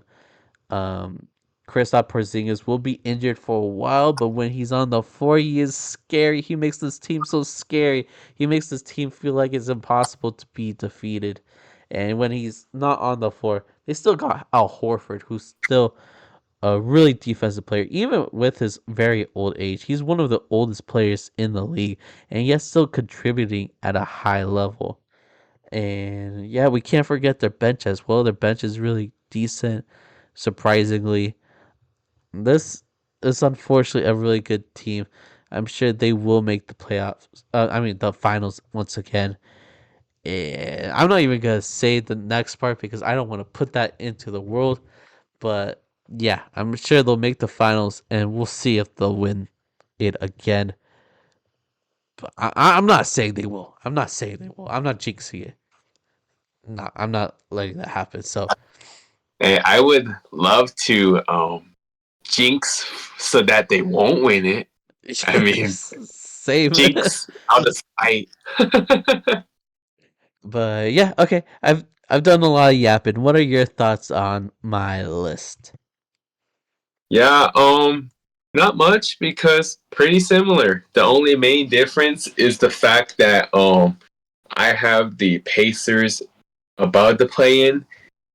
Um, Kristaps Porzingis will be injured for a while, but when he's on the floor, he is scary. He makes this team so scary. He makes this team feel like it's impossible to be defeated. And when he's not on the floor, they still got Al Horford, who's still a really defensive player, even with his very old age. He's one of the oldest players in the league, and yet still contributing at a high level. And yeah, we can't forget their bench as well. Their bench is really decent, surprisingly. This is unfortunately a really good team. I'm sure they will make the playoffs. The finals once again. And I'm not even gonna say the next part because I don't want to put that into the world. But yeah, I'm sure they'll make the finals, and we'll see if they'll win it again. But I'm not saying they will. I'm not saying they will. I'm not jinxing it. No, I'm not letting that happen. So And I would love to jinx so that they won't win it. I mean, Same. cheeks out of sight. But yeah, okay. I've done a lot of yapping. What are your thoughts on my list? Yeah, not much because pretty similar. The only main difference is the fact that I have the Pacers above the play-in,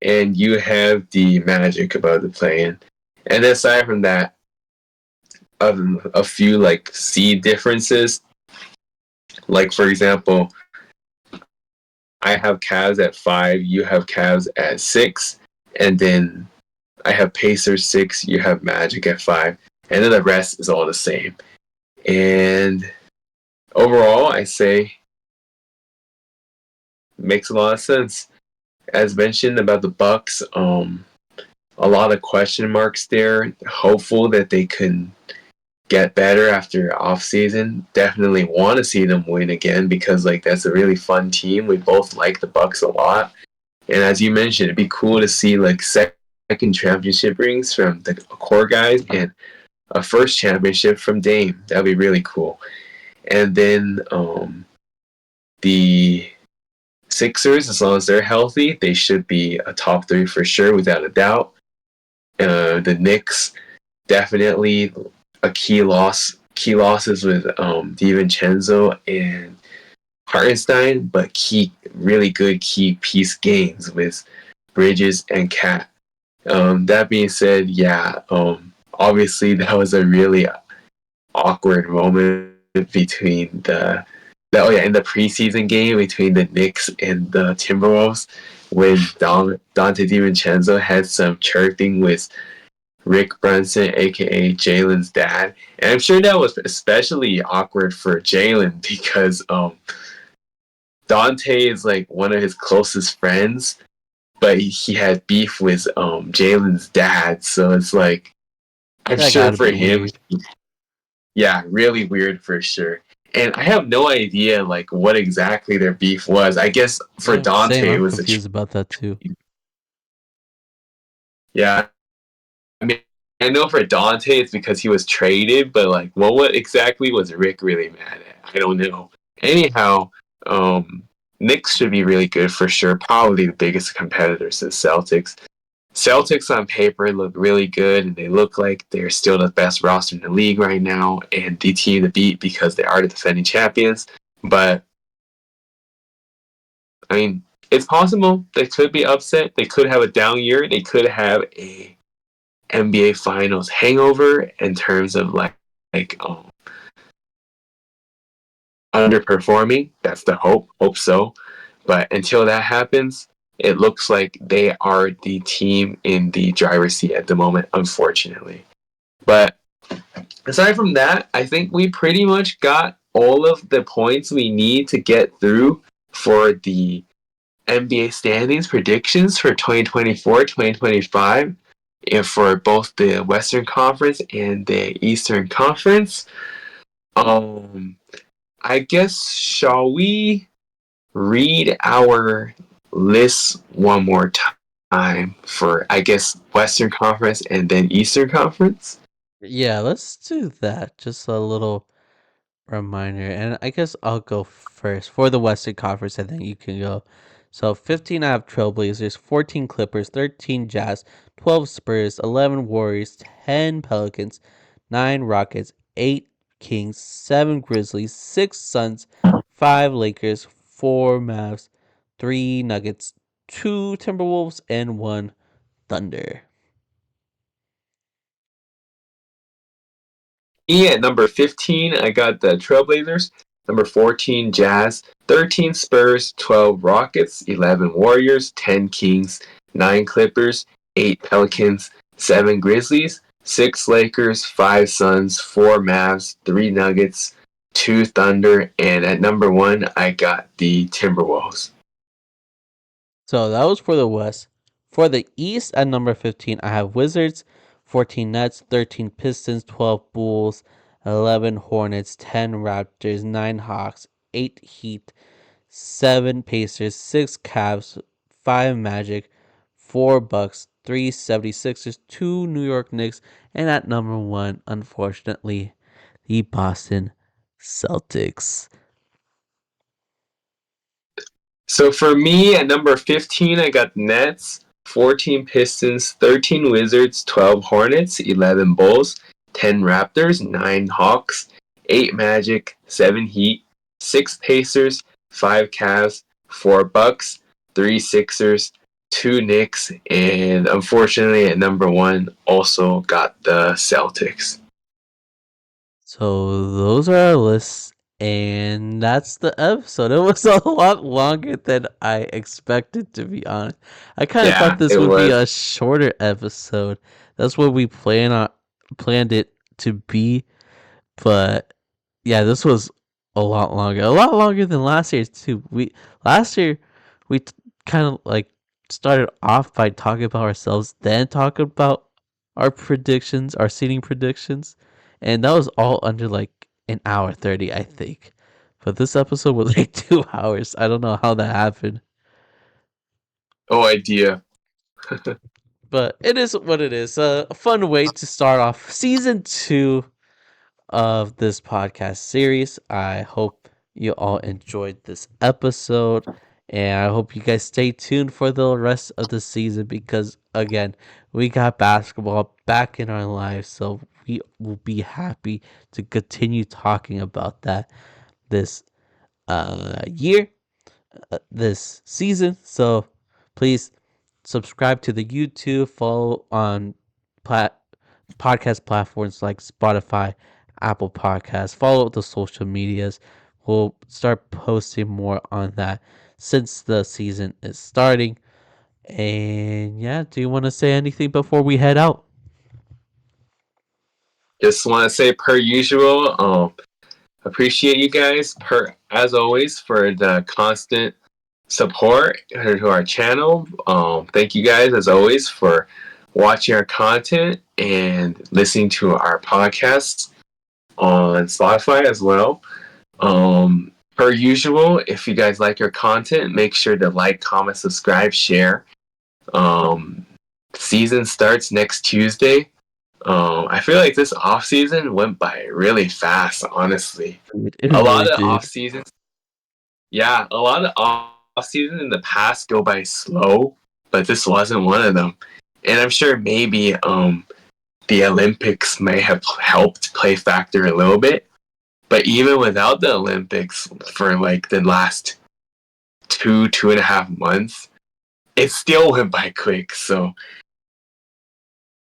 and you have the Magic above the play-in. And aside from that, a few like seed differences. Like for example, I have Cavs at 5, you have Cavs at 6, and then I have Pacers 6, you have Magic at 5, and then the rest is all the same. And overall, I say makes a lot of sense. As mentioned about the Bucks, a lot of question marks there. Hopeful that they can get better after off season. Definitely want to see them win again because like that's a really fun team. We both like the Bucks a lot, and as you mentioned, it'd be cool to see like second championship rings from the core guys and a first championship from Dame. That'd be really cool. And then the Sixers, as long as they're healthy, they should be a top 3 for sure, without a doubt. The Knicks, definitely a key loss. Key losses with DiVincenzo and Hartenstein, but really good key piece games with Bridges and Cat. That being said, yeah, obviously that was a really awkward moment between in the preseason game between the Knicks and the Timberwolves when Dante DiVincenzo had some chirping with Rick Brunson, aka Jalen's dad. And I'm sure that was especially awkward for Jalen because Dante is like one of his closest friends, but he had beef with Jalen's dad. So it's like I'm That sure gotta for be him, weird. yeah, really weird for sure. And I have no idea like what exactly their beef was. I guess for Yeah, same. Dante it I'm was confused about that too. yeah. I mean, I know for Dante it's because he was traded, but like, what exactly was Rick really mad at? I don't know. Anyhow, Knicks should be really good for sure. Probably the biggest competitors to the Celtics. Celtics on paper look really good, and they look like they're still the best roster in the league right now, and the team to beat because they are the defending champions. But I mean, it's possible they could be upset. They could have a down year. They could have a NBA Finals hangover in terms of like underperforming. That's the hope. Hope so. But until that happens, it looks like they are the team in the driver's seat at the moment, unfortunately. But aside from that, I think we pretty much got all of the points we need to get through for the NBA standings predictions for 2024, 2025, and for both the Western Conference and the Eastern Conference. Um, I guess, shall we read our list one more time for, I guess, Western Conference and then Eastern Conference? Yeah, let's do that. Just a little reminder. And I guess I'll go first for the Western Conference, and then you can go. So 15 I have Trailblazers, 14 Clippers, 13 Jazz, 12 Spurs, 11 Warriors, 10 Pelicans, 9 Rockets, 8 Kings, 7 Grizzlies, 6 Suns, 5 Lakers, 4 Mavs, 3 Nuggets, 2 Timberwolves, and 1 Thunder. Me at number 15, I got the Trailblazers. Number 14, Jazz. 13, Spurs. 12, Rockets. 11, Warriors. 10, Kings. 9, Clippers. 8, Pelicans. 7, Grizzlies. 6, Lakers. 5, Suns. 4, Mavs. 3, Nuggets. 2, Thunder. And at number 1, I got the Timberwolves. So that was for the West. For the East, at number 15, I have Wizards, 14 Nets, 13 Pistons, 12 Bulls, 11 Hornets, 10 Raptors, 9 Hawks, 8 Heat, 7 Pacers, 6 Cavs, 5 Magic, 4 Bucks, 3 76ers, 2 New York Knicks, and at number 1, unfortunately, the Boston Celtics. So for me, at number 15, I got the Nets, 14 Pistons, 13 Wizards, 12 Hornets, 11 Bulls, 10 Raptors, 9 Hawks, 8 Magic, 7 Heat, 6 Pacers, 5 Cavs, 4 Bucks, 3 Sixers, 2 Knicks, and unfortunately at number 1 also got the Celtics. So those are our lists, and that's the episode. It was a lot longer than I expected, to be honest. I kind of thought Yeah, this it would be was. a shorter episode. That's what we planned it to be, but yeah, this was a lot longer than last year too. We last year we kind of like started off by talking about ourselves, then talk about our predictions, our seating predictions, and that was all under like an hour 30, I think. But this episode was like 2 hours. I don't know how that happened, No idea. but it is what it is. A fun way to start off season 2 of this podcast series. I hope you all enjoyed this episode, and I hope you guys stay tuned for the rest of the season because, again, we got basketball back in our lives, so we will be happy to continue talking about that this year, this season. So please subscribe to the YouTube, follow on plat- podcast platforms like Spotify, Apple Podcasts, follow the social medias. We'll start posting more on that since the season is starting. And yeah, do you want to say anything before we head out? Just want to say, per usual, appreciate you guys as always for the constant support to our channel. Thank you guys as always for watching our content and listening to our podcasts on Spotify as well. Per usual, if you guys like our content, make sure to like, comment, subscribe, share. Um, Season starts next Tuesday. I feel like this off season went by really fast, honestly. It A lot really of off did. seasons, yeah, a lot of off seasons in the past go by slow, but this wasn't one of them. And I'm sure maybe the Olympics may have helped play factor a little bit. But even without the Olympics for like the last 2.5 months, it still went by quick. So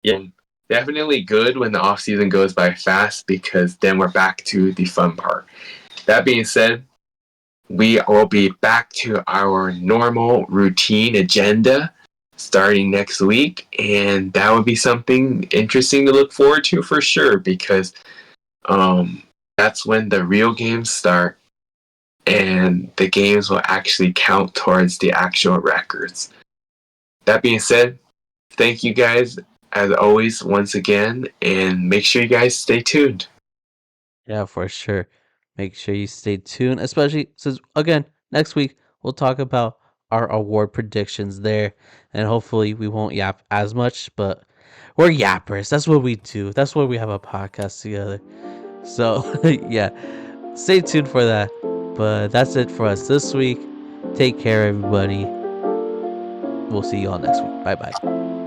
yeah, definitely good when the off season goes by fast because then we're back to the fun part. That being said, we will be back to our normal routine agenda starting next week, and that would be something interesting to look forward to for sure because that's when the real games start and the games will actually count towards the actual records. That being said, thank you guys as always once again, and make sure you guys stay tuned. Yeah, for sure. Make sure you stay tuned, especially since, again, next week we'll talk about our award predictions there, and hopefully we won't yap as much, but we're yappers. That's what we do. That's why we have a podcast together. So, yeah, stay tuned for that. But that's it for us this week. Take care, everybody. We'll see you all next week. Bye bye.